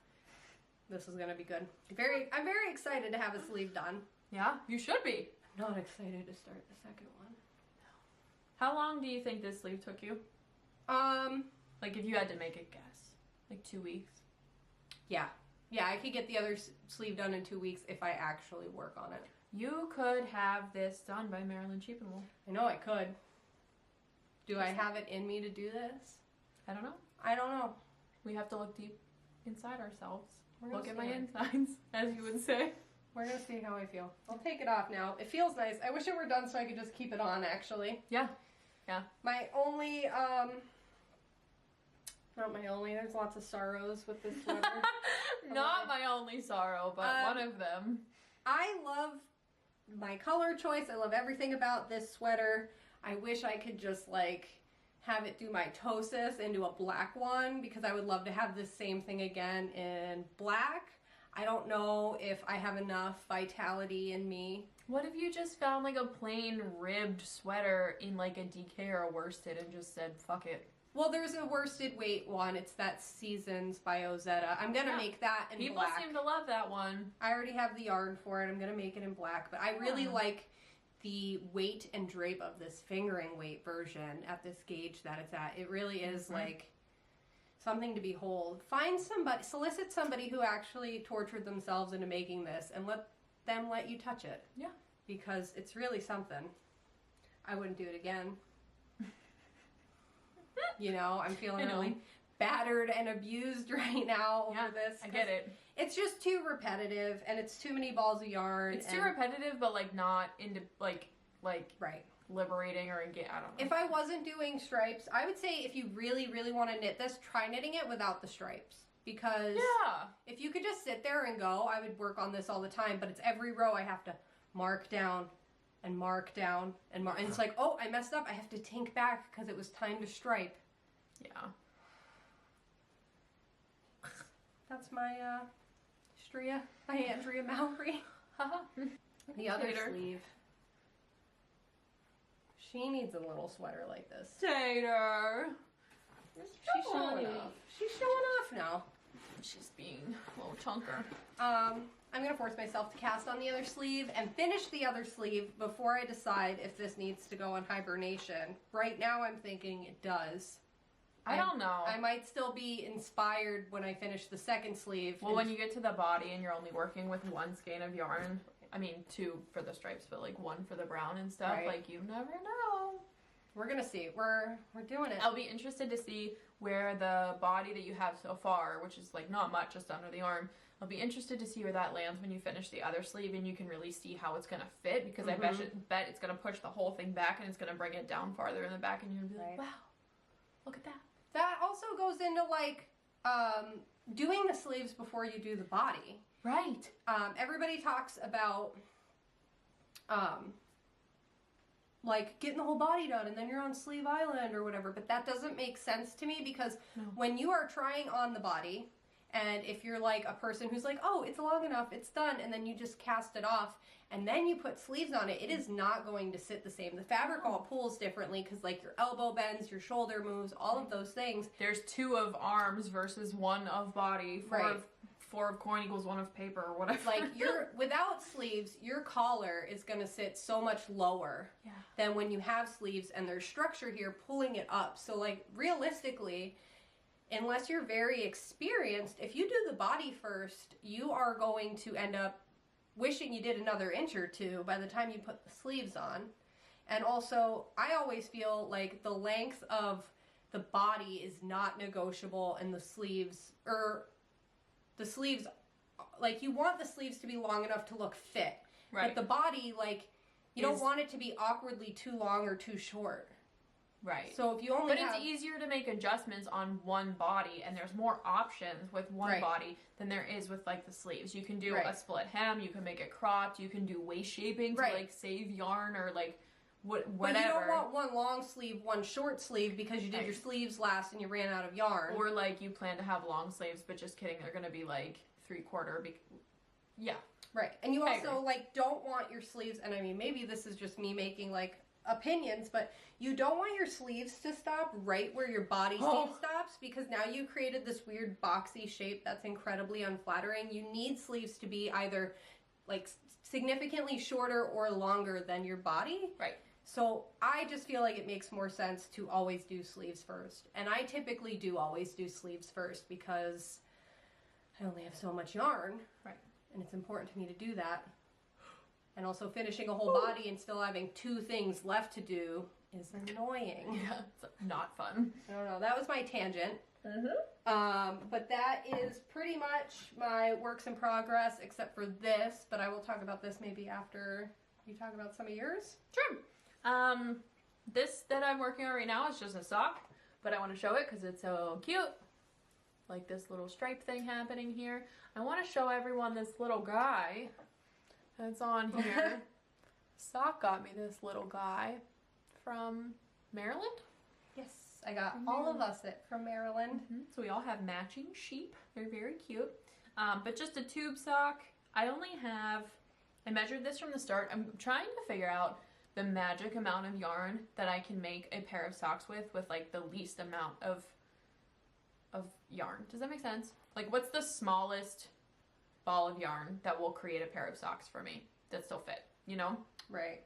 This is going to be good. I'm very excited to have a sleeve done. Yeah, you should be. I'm not excited to start the second one. How long do you think this sleeve took you? Like if you had to make a guess, like 2 weeks. Yeah. Yeah, I could get the other sleeve done in 2 weeks if I actually work on it. You could have this done by Marilyn Cheappenwool. I know I could. Do I have it in me to do this? I don't know. I don't know. We have to look deep inside ourselves. Look at my it. insides, as you would say. We're gonna see how I feel. I'll take it off now. It feels nice. I wish it were done so I could just keep it on, actually. Yeah. Yeah. My only, not my only, there's lots of sorrows with this sweater. Not my only sorrow, but one of them. I love my color choice. I love everything about this sweater. I wish I could just like have it do mitosis into a black one because I would love to have this same thing again in black. I don't know if I have enough vitality in me. What if you just found like a plain ribbed sweater in like a DK or a worsted and just said, fuck it? Well, there's a worsted weight one. It's that Seasons by Ozetta. I'm going to make that in black. People seem to love that one. I already have the yarn for it. I'm going to make it in black. But I really like the weight and drape of this fingering weight version at this gauge that it's at. It really is like something to behold. Find somebody, solicit somebody who actually tortured themselves into making this and let them let you touch it. Yeah. Because it's really something. I wouldn't do it again. You know, I'm feeling really battered and abused right now over this. I get it. It's just too repetitive and it's too many balls of yarn. It's too repetitive, but like not into like right. liberating or again, I don't know. If I wasn't doing stripes, I would say if you really, really want to knit this, try knitting it without the stripes. Because if you could just sit there and go, I would work on this all the time. But it's every row I have to mark down and mark down and mark. And it's like, oh, I messed up. I have to tink back because it was time to stripe. Yeah. That's my Stria by Andrea Mallory. The other sleeve. She needs a little sweater like this. Tater. She's showing off. She's showing off now. She's being a little chunker. I'm going to force myself to cast on the other sleeve and finish the other sleeve before I decide if this needs to go on hibernation. Right now I'm thinking it does. I don't know. I might still be inspired when I finish the second sleeve. Well, when you get to the body and you're only working with one skein of yarn, I mean 2 for the stripes, but like 1 for the brown and stuff, like you never know. We're gonna see. We're doing it. I'll be interested to see where the body that you have so far, which is like not much, just under the arm, I'll be interested to see where that lands when you finish the other sleeve and you can really see how it's gonna fit, because I bet it's gonna push the whole thing back and it's gonna bring it down farther in the back and you're gonna be like, wow, look at that. That also goes into like doing the sleeves before you do the body. Right. Everybody talks about like getting the whole body done and then you're on Sleeve Island or whatever, but that doesn't make sense to me because when you are trying on the body, and if you're like a person who's like, oh, it's long enough, it's done, and then you just cast it off and then you put sleeves on it, it is not going to sit the same. The fabric all pulls differently because like your elbow bends, your shoulder moves, all of those things. There's 2 of arms versus 1 of body. 4 of coin equals 1 of paper or whatever. Like without sleeves, your collar is going to sit so much lower than when you have sleeves and there's structure here pulling it up. So like realistically, unless you're very experienced, if you do the body first, you are going to end up wishing you did another inch or 2 by the time you put the sleeves on. And also, I always feel like the length of the body is not negotiable, and the sleeves, like, you want the sleeves to be long enough to look fit. Right. But the body, like, you don't want it to be awkwardly too long or too short. Right. So if you only But it's easier to make adjustments on one body, and there's more options with one body than there is with, like, the sleeves. You can do a split hem, you can make it cropped, you can do waist shaping to, like, save yarn or, like, whatever. But you don't want one long sleeve, one short sleeve because you did your sleeves last and you ran out of yarn. Or, like, you plan to have long sleeves, but just kidding, they're going to be, like, 3/4. Yeah. Right. And you also, like, don't want your sleeves, and I mean, maybe this is just me making, like, opinions, but you don't want your sleeves to stop right where your body seam stops, because now you created this weird boxy shape that's incredibly unflattering. You need sleeves to be either, like, significantly shorter or longer than your body. Right. So I just feel like it makes more sense to always do sleeves first. And I typically do always do sleeves first because I only have so much yarn. Right. And it's important to me to do that. And also finishing a whole body and still having 2 things left to do is annoying. Yeah, it's not fun. I don't know. That was my tangent. But that is pretty much my works in progress, except for this. But I will talk about this maybe after you talk about some of yours. Sure. This that I'm working on right now is just a sock, but I want to show it because it's so cute. Like this little stripe thing happening here. I want to show everyone this little guy that's on here. Sock got me this little guy from Maryland. Yes, I got all of us it from Maryland. So we all have matching sheep. They're very cute. But just a tube sock. I measured this from the start. I'm trying to figure out the magic amount of yarn that I can make a pair of socks with like the least amount of yarn. Does that make sense? Like, what's the smallest ball of yarn that will create a pair of socks for me that still fit, you know? Right.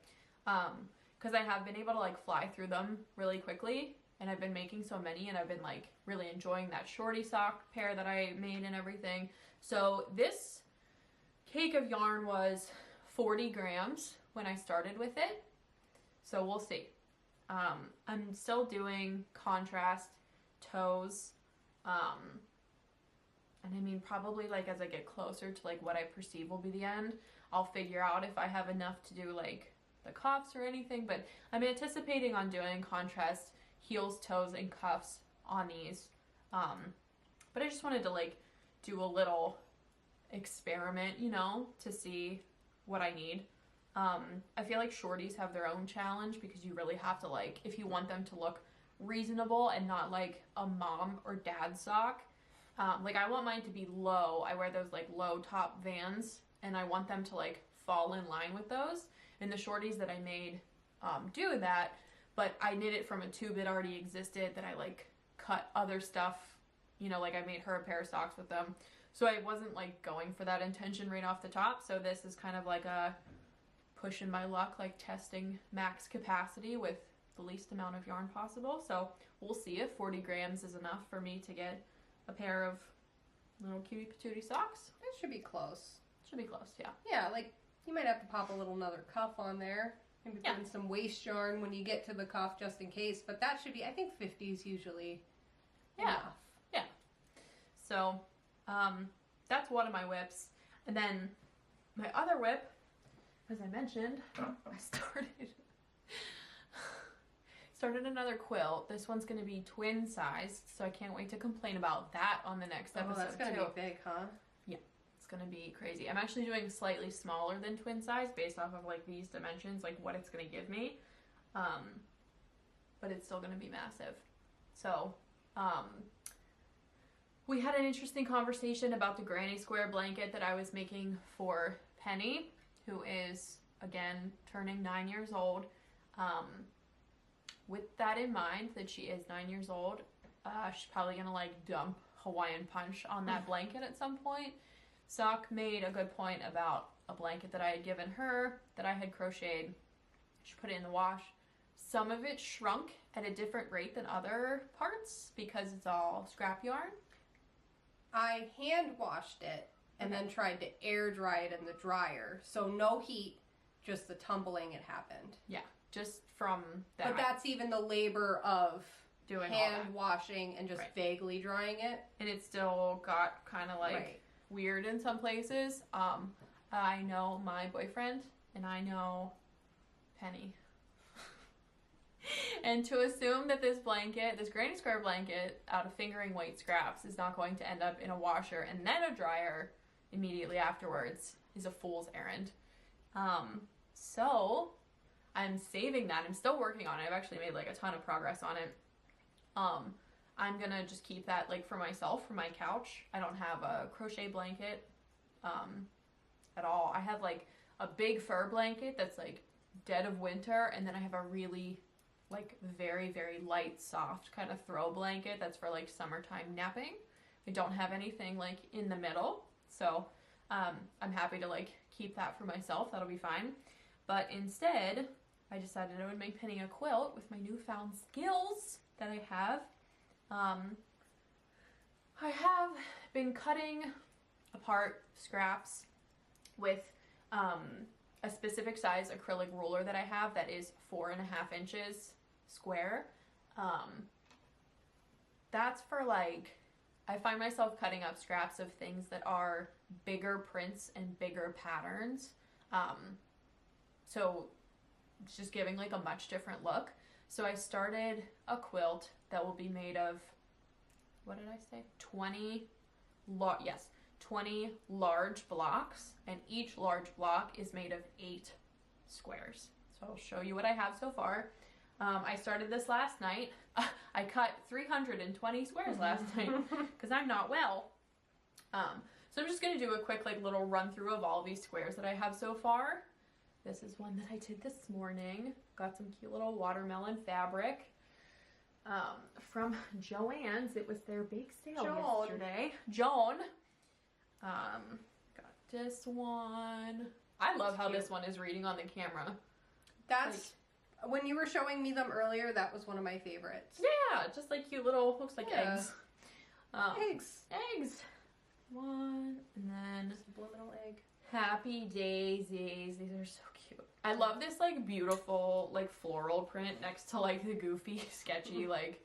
Because I have been able to, like, fly through them really quickly, and I've been making so many, and I've been, like, really enjoying that Shortie sock pair that I made and everything. So this cake of yarn was 40 grams when I started with it. So we'll see. I'm still doing contrast toes. And I mean, probably, like, as I get closer to, like, what I perceive will be the end, I'll figure out if I have enough to do, like, the cuffs or anything. But I'm anticipating on doing contrast heels, toes, and cuffs on these. But I just wanted to, like, do a little experiment, you know, to see what I need. I feel like shorties have their own challenge because you really have to, like, if you want them to look reasonable and not like a mom or dad sock, like, I want mine to be low. I wear those, like, low top Vans, and I want them to, like, fall in line with those. And the shorties that I made do that, but I knit it from a tube that already existed that I, like, cut other stuff, you know, like, I made her a pair of socks with them. So I wasn't, like, going for that intention right off the top. So this is kind of like a pushing my luck, like, testing max capacity with the least amount of yarn possible. So we'll see if 40 grams is enough for me to get a pair of little cutie patootie socks. It should be close. Should be close, yeah. Yeah, like, you might have to pop another cuff on there. Maybe put in some waist yarn when you get to the cuff just in case. But that should be, I think 50 is usually enough. Yeah. So, that's one of my whips. And then my other whip, as I mentioned, I started another quilt. This one's going to be twin sized, so I can't wait to complain about that on the next episode. Oh, that's going to be big, huh? Yeah, it's going to be crazy. I'm actually doing slightly smaller than twin size based off of, like, these dimensions, like what it's going to give me. But it's still going to be massive. So, we had an interesting conversation about the granny square blanket that I was making for Penny, who is, again, turning 9 years old. With that in mind, that she is 9 years old, she's probably gonna, like, dump Hawaiian Punch on that blanket at some point. Sock made a good point about a blanket that I had given her that I had crocheted. She put it in the wash. Some of it shrunk at a different rate than other parts because it's all scrap yarn. I hand washed it and then tried to air dry it in the dryer. So no heat, just the tumbling had happened. Yeah, just from that. But that's even the labor of doing all hand that. washing and just vaguely drying it. And it still got kind of like weird in some places. I know my boyfriend and I know Penny. And to assume that this blanket, this granny square blanket out of fingering weight scraps is not going to end up in a washer and then a dryer immediately afterwards is a fool's errand. So I'm saving that. I'm still working on it. I've actually made like a ton of progress on it. I'm gonna just keep that like for myself, for my couch. I don't have a crochet blanket at all. I have like a big fur blanket that's like dead of winter, and then I have a really like very, very light, soft kind of throw blanket that's for like summertime napping. I don't have anything like in the middle, so I'm happy to like keep that for myself. That'll be fine. But instead, I decided I would make Penny a quilt with my newfound skills that I have. I have been cutting apart scraps with a specific size acrylic ruler that I have that is 4.5 inches square. That's for like, I find myself cutting up scraps of things that are bigger prints and bigger patterns. So it's just giving like a much different look. So I started a quilt that will be made of, what did I say? 20 large blocks, and each large block is made of 8 squares. So I'll show you what I have so far. I started this last night. I cut 320 squares last night because I'm not well. So I'm just going to do a quick like little run through of all these squares that I have so far. This is one that I did this morning. Got some cute little watermelon fabric from Joann's. It was their big sale yesterday. Joan. Got this one. I love how this one is reading on the camera. That's like, when you were showing me them earlier, that was one of my favorites. Yeah, just like cute little, looks like eggs. Eggs. One, and then subliminal egg. Happy daisies. These are so cute. I love this like beautiful like floral print next to like the goofy, sketchy like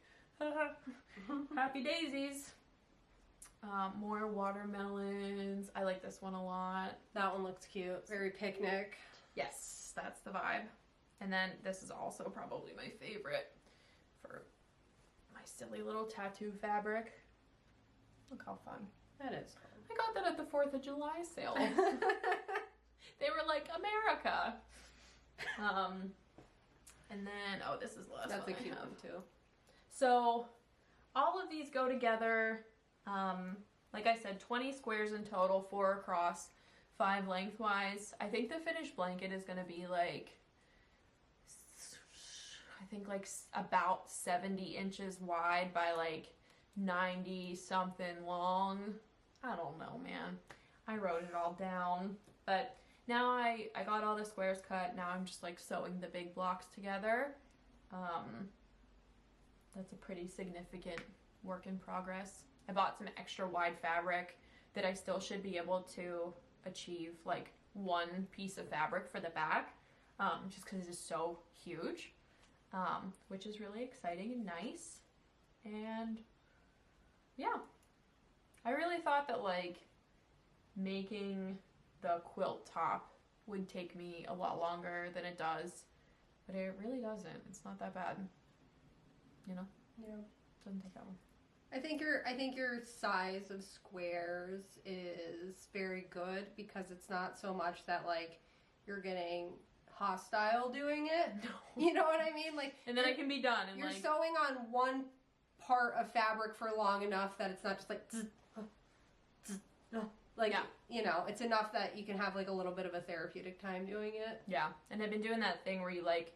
happy daisies. More watermelons. I like this one a lot. That one looks cute. Very picnic. Yes, that's the vibe. And then this is also probably my favorite for my silly little tattoo fabric. Look how fun. That is fun. I got that at the 4th of July sale. They were like, America. And then, oh, this is the last one. That's a cute one too. So all of these go together. Like I said, 20 squares in total, 4 across, 5 lengthwise. I think the finished blanket is going to be like, I think like about 70 inches wide by like 90 something long. I don't know, man. I wrote it all down. But now I got all the squares cut. Now I'm just like sewing the big blocks together. That's a pretty significant work in progress. I bought some extra wide fabric that I still should be able to achieve like one piece of fabric for the back, just because it is so huge, which is really exciting and nice. And yeah, I really thought that like making the quilt top would take me a lot longer than it does, but it really doesn't. It's not that bad, you know? Yeah. Doesn't take that long. I think your size of squares is very good because it's not so much that like you're getting hostile doing it. No. You know what I mean? Like, and then it can be done. And you're like, sewing on one part of fabric for long enough that it's not just like like, yeah. You know, it's enough that you can have like a little bit of a therapeutic time doing it. Yeah, and I've been doing that thing where you like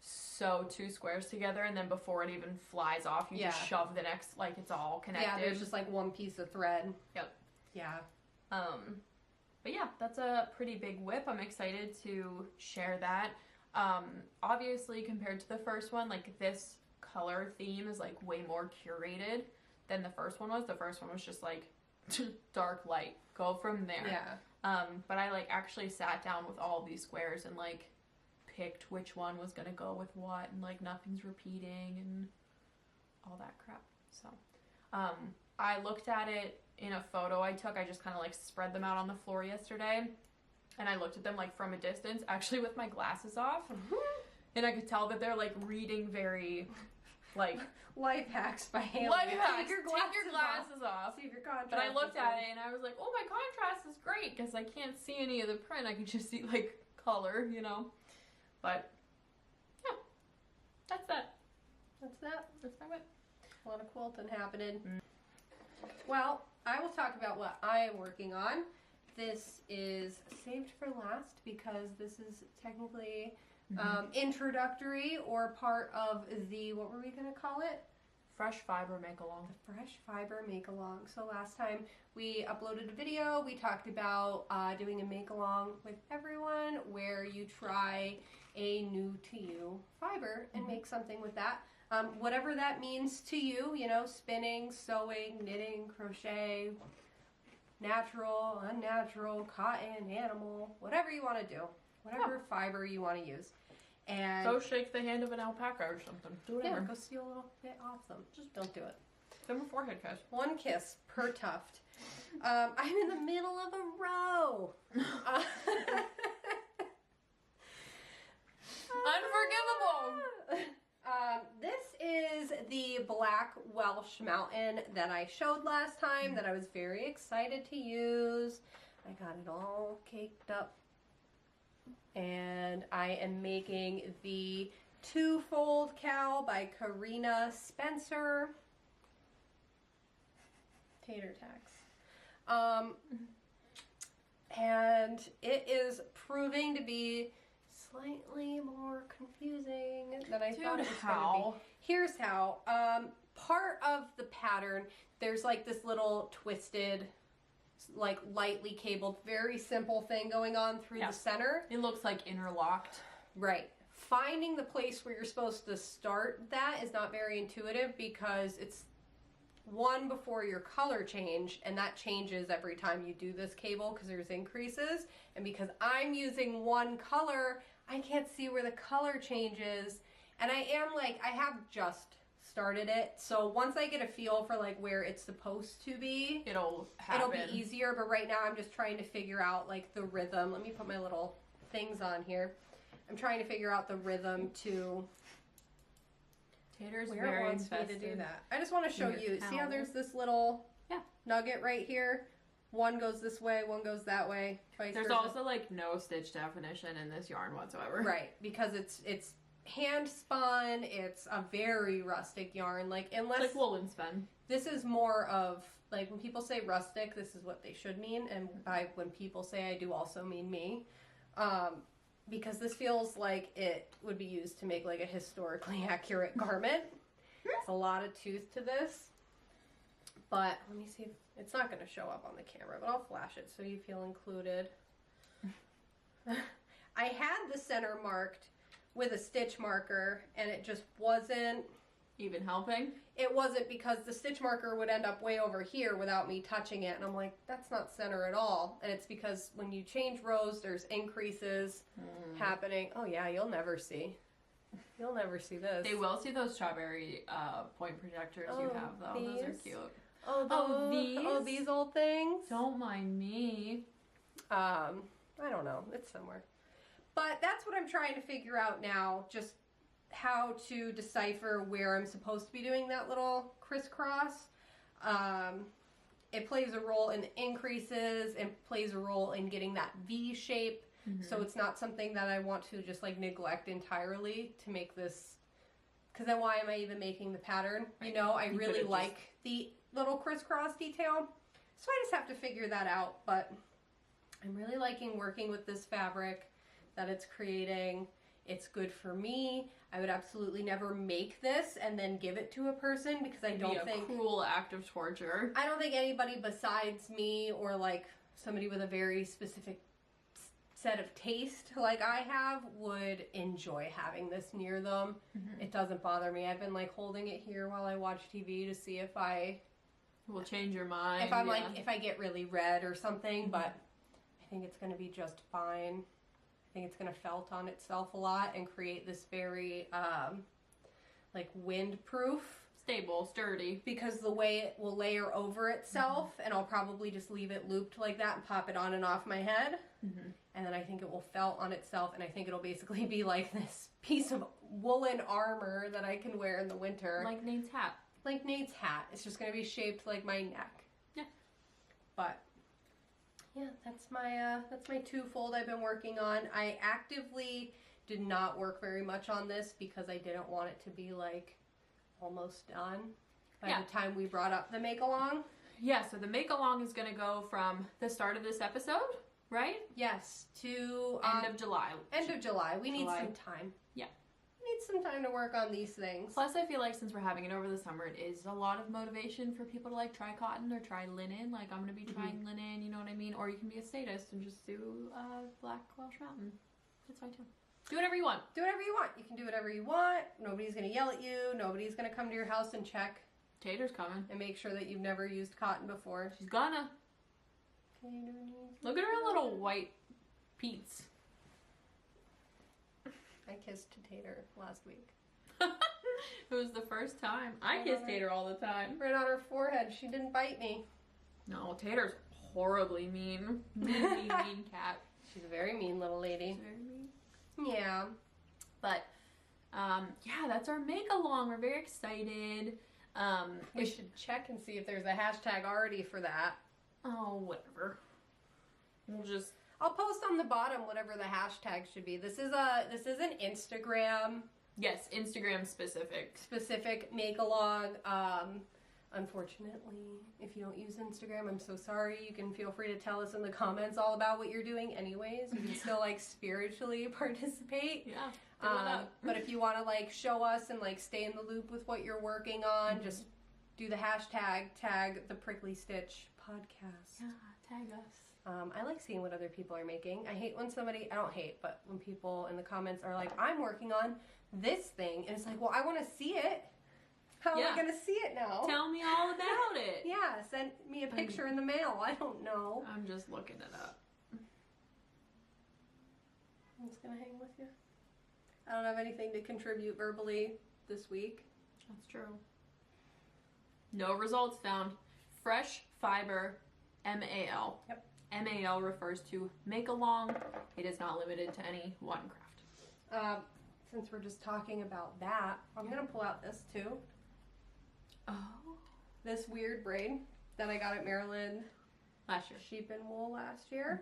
sew 2 squares together, and then before it even flies off, you just shove the next, like it's all connected. Yeah, there's just like one piece of thread. Yep. Yeah. But yeah, that's a pretty big whip. I'm excited to share that. Obviously, compared to the first one, like this color theme is like way more curated than the first one was. The first one was just like dark, light, go from there. Yeah. But I like actually sat down with all of these squares and like picked which one was gonna go with what, and like nothing's repeating, and all that crap. So, I looked at it in a photo I took. I just kind of like spread them out on the floor yesterday, and I looked at them like from a distance, actually with my glasses off, and I could tell that they're like reading very, like life hacks by hand. Life hacks. Take your glasses off. See if your contrast. But I looked at it and I was like, oh, my contrast is great because I can't see any of the print. I can just see like color, you know. But yeah, that's that. That's that. That's my whip. A lot of quilting happening. Well, I will talk about what I am working on. This is saved for last because this is technically introductory or part of the, what were we going to call it? Fresh fiber make along. The fresh fiber make along. So last time we uploaded a video, we talked about doing a make along with everyone where you try a new to you fiber and make something with that. Whatever that means to you, you know, spinning, sewing, knitting, crochet, natural, unnatural, cotton, animal, whatever you want to do, whatever fiber you want to use. And go shake the hand of an alpaca or something. Do whatever. Yeah, go steal a little bit off them. Just don't do it. Give them a forehead kiss. One kiss per tuft. I'm in the middle of a row. Unforgivable. This is the Black Welsh Mountain that I showed last time that I was very excited to use. I got it all caked up. And I am making the Twofold Cowl by Karina Spencer. Tater tacks. And it is proving to be slightly more confusing than I thought it was going to be. Here's how. Part of the pattern, there's like this little twisted, like lightly cabled, very simple thing going on through the center. It looks like interlocked. Right. Finding the place where you're supposed to start that is not very intuitive because it's one before your color change, and that changes every time you do this cable because there's increases. And because I'm using one color, I can't see where the color changes. And I have just started it, so once I get a feel for like where it's supposed to be, it'll be easier. But right now I'm just trying to figure out like the rhythm. Let me put my little things on here. I'm trying to figure out the rhythm to Tater's where very it wants me to do that. I just want to show you. See how there's this little nugget right here? One goes this way, one goes that way. There's also like no stitch definition in this yarn whatsoever. Right, because it's hand spun. It's a very rustic yarn. Like unless it's like woolen spun. This is more of like when people say rustic, this is what they should mean, and by when people say I do also mean me, because this feels like it would be used to make like a historically accurate garment. There's a lot of tooth to this, but let me see. It's not going to show up on the camera, but I'll flash it so you feel included. I had the center marked with a stitch marker, and it just wasn't even helping. It wasn't, because the stitch marker would end up way over here without me touching it, and I'm like, that's not center at all. And it's because when you change rows, there's increases happening. Oh yeah, you'll never see this. They will see those strawberry point projectors you have though. These? Those are cute. These old things. Don't mind me. I don't know. It's somewhere. But that's what I'm trying to figure out now, just how to decipher where I'm supposed to be doing that little crisscross. It plays a role in the increases and plays a role in getting that V shape. So it's not something that I want to just like neglect entirely to make this, because then why am I even making the pattern? Right. You know, I really like the little crisscross detail. So I just have to figure that out. But I'm really liking working with this fabric that it's creating. It's good for me. I would absolutely never make this and then give it to a person, because I don't think... cruel act of torture. I don't think anybody besides me, or like somebody with a very specific set of taste like I have, would enjoy having this near them. It doesn't bother me. I've been like holding it here while I watch TV to see if I... will change your mind. If I'm like, if I get really red or something, but I think it's going to be just fine. I think it's going to felt on itself a lot and create this very, like, wind-proof stable, sturdy. Because the way it will layer over itself, and I'll probably just leave it looped like that and pop it on and off my head. And then I think it will felt on itself, and I think it'll basically be like this piece of woolen armor that I can wear in the winter. Like Nate's hat. Like Nate's hat. It's just going to be shaped like my neck. Yeah. But yeah, that's my twofold I've been working on. I actively did not work very much on this because I didn't want it to be like almost done by the time we brought up the make along. Yeah, so the make along is going to go from the start of this episode, right? Yes, to end of July. End of July. We need some time. Yeah. We need some time to work on these things. Plus, I feel like since we're having it over the summer, it is a lot of motivation for people to like try cotton or try linen. Like I'm going to be trying linen, you know what I mean? Or you can be a statist and just do Black Welsh Mountain. That's fine too. Do whatever you want. Do whatever you want. You can do whatever you want. Nobody's going to yell at you. Nobody's going to come to your house and check. Tater's coming. And make sure that you've never used cotton before. She's gonna. Look at her little white peats. I kissed Tater last week. It was the first time. I kiss Tater all the time. Right on her forehead. She didn't bite me. No, Tater's horribly mean. Mean cat. She's a very mean little lady. She's very mean. Yeah. But, yeah, that's our make-along. We're very excited. We should check and see if there's a hashtag already for that. Oh, whatever. We'll just... I'll post on the bottom whatever the hashtag should be. This is an Instagram. Yes, Instagram specific. Specific make-along. Unfortunately, if you don't use Instagram, I'm so sorry. You can feel free to tell us in the comments all about what you're doing anyways. You can still, like, spiritually participate. Yeah. But if you want to, like, show us and, like, stay in the loop with what you're working on, just do the hashtag, tag the Prickly Stitch podcast. Yeah, tag us. I like seeing what other people are making. I hate when I don't hate, but when people in the comments are like, I'm working on this thing. And it's like, well, I want to see it. How am I going to see it now? Tell me all about it. Yeah, send me a picture in the mail. I don't know. I'm just looking it up. I'm just going to hang with you. I don't have anything to contribute verbally this week. That's true. No results found. Fresh fiber, MAL. Yep. MAL refers to make along. It is not limited to any one craft. Since we're just talking about that, I'm going to pull out this too. Oh. This weird braid that I got at Maryland Last year. Sheep and Wool last year.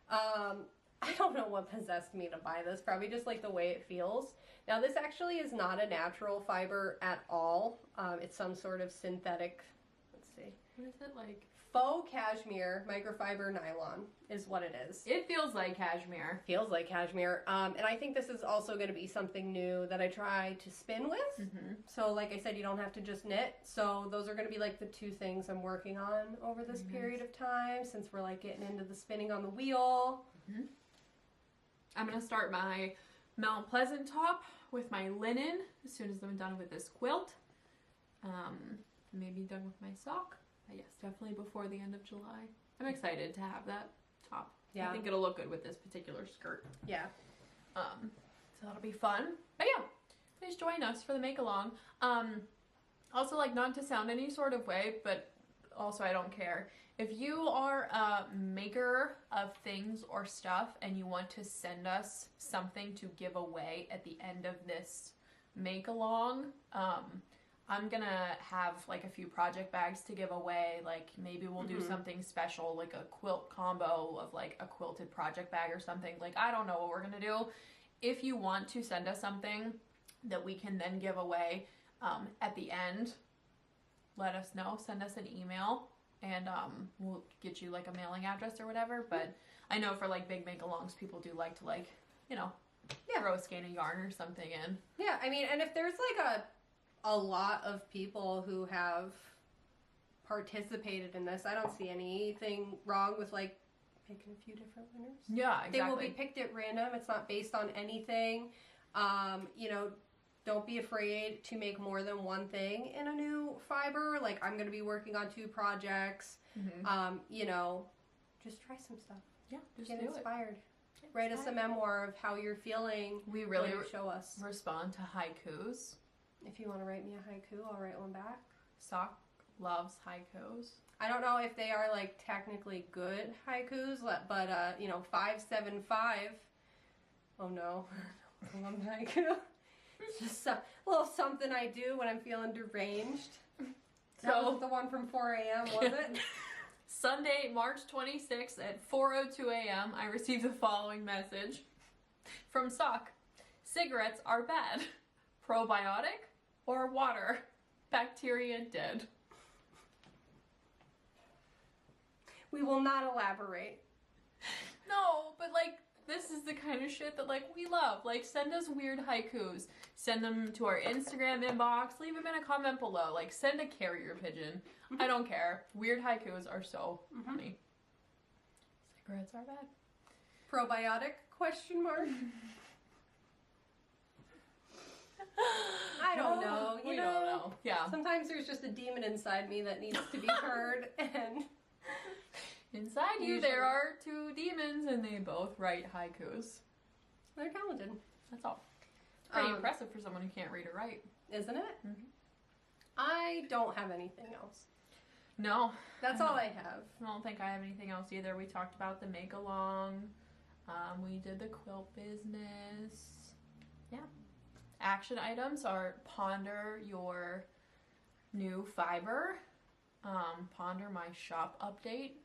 I don't know what possessed me to buy this. Probably just like the way it feels. Now this actually is not a natural fiber at all. It's some sort of synthetic, let's see. What is it like? Faux cashmere microfiber nylon is what it is. It feels like cashmere. Feels like cashmere. And I think this is also going to be something new that I try to spin with. So like I said, you don't have to just knit. So those are going to be like the two things I'm working on over this period of time, since we're like getting into the spinning on the wheel. I'm going to start my Mount Pleasant top with my linen as soon as I'm done with this quilt. Maybe done with my sock. But yes, definitely before the end of July. I'm excited to have that top. Yeah. I think it'll look good with this particular skirt. Yeah. So that'll be fun. But yeah, please join us for the make along. Also, like, not to sound any sort of way, but also I don't care. If you are a maker of things or stuff and you want to send us something to give away at the end of this make along, I'm gonna have like a few project bags to give away. Like maybe we'll do something special, like a quilt combo of like a quilted project bag or something. Like I don't know what we're gonna do. If you want to send us something that we can then give away at the end, let us know. Send us an email and we'll get you like a mailing address or whatever. But I know for like big make-alongs, people do like to like, you know, throw a skein of yarn or something in. Yeah, I mean, and if there's like a lot of people who have participated in this, I don't see anything wrong with like picking a few different winners. Yeah, exactly. They will be picked at random. It's not based on anything. You know, don't be afraid to make more than one thing in a new fiber. Like I'm going to be working on 2 projects. You know, just try some stuff. Yeah, just get do inspired. It. Write us a memoir of how you're feeling. We really show us. respond to haikus. If you want to write me a haiku, I'll write one back. Sock loves haikus. I don't know if they are like technically good haikus, but 575. Oh no, I love haiku. It's just a little something I do when I'm feeling deranged. That was the one from 4 a.m., was it? Sunday, March 26th at 4:02 a.m. I received the following message from Sock. Cigarettes are bad. Probiotic or water? Bacteria dead. We will not elaborate. No, but like, this is the kind of shit that like we love. Like, send us weird haikus. Send them to our Instagram inbox. Leave them in a comment below. Like, send a carrier pigeon. I don't care. Weird haikus are so funny. Cigarettes are bad. Probiotic? Question mark. I don't know. We don't know. Yeah. Sometimes there's just a demon inside me that needs to be heard, and inside you there are two demons, and they both write haikus. They're talented. That's all. Pretty impressive for someone who can't read or write, isn't it? Mm-hmm. I don't have anything else. No, that's all I have. I don't think I have anything else either. We talked about the make along. We did the quilt business. Yeah. Action items are ponder your new fiber. Ponder my shop update.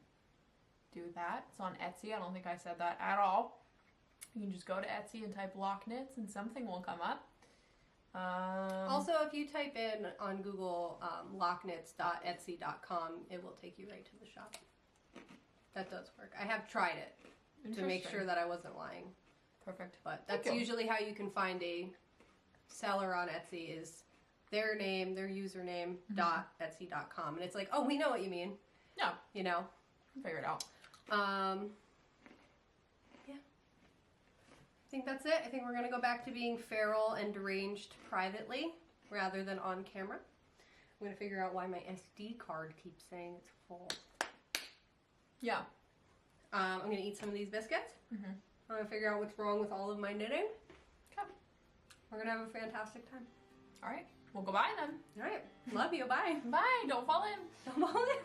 Do that. It's on Etsy. I don't think I said that at all. You can just go to Etsy and type Lochknits and something will come up. Also, if you type in on Google lochknits.etsy.com, it will take you right to the shop. That does work. I have tried it to make sure that I wasn't lying. Perfect. But that's usually how you can find a seller on Etsy is their name, their username, .etsy.com. And it's like, oh, we know what you mean. No. You know? Figure it out. Yeah. I think that's it. I think we're going to go back to being feral and deranged privately rather than on camera. I'm going to figure out why my SD card keeps saying it's full. Yeah. I'm going to eat some of these biscuits. I'm going to figure out what's wrong with all of my knitting. Okay. We're going to have a fantastic time. All right. Well, goodbye then. All right. Love you. Bye. Bye. Don't fall in. Don't fall in.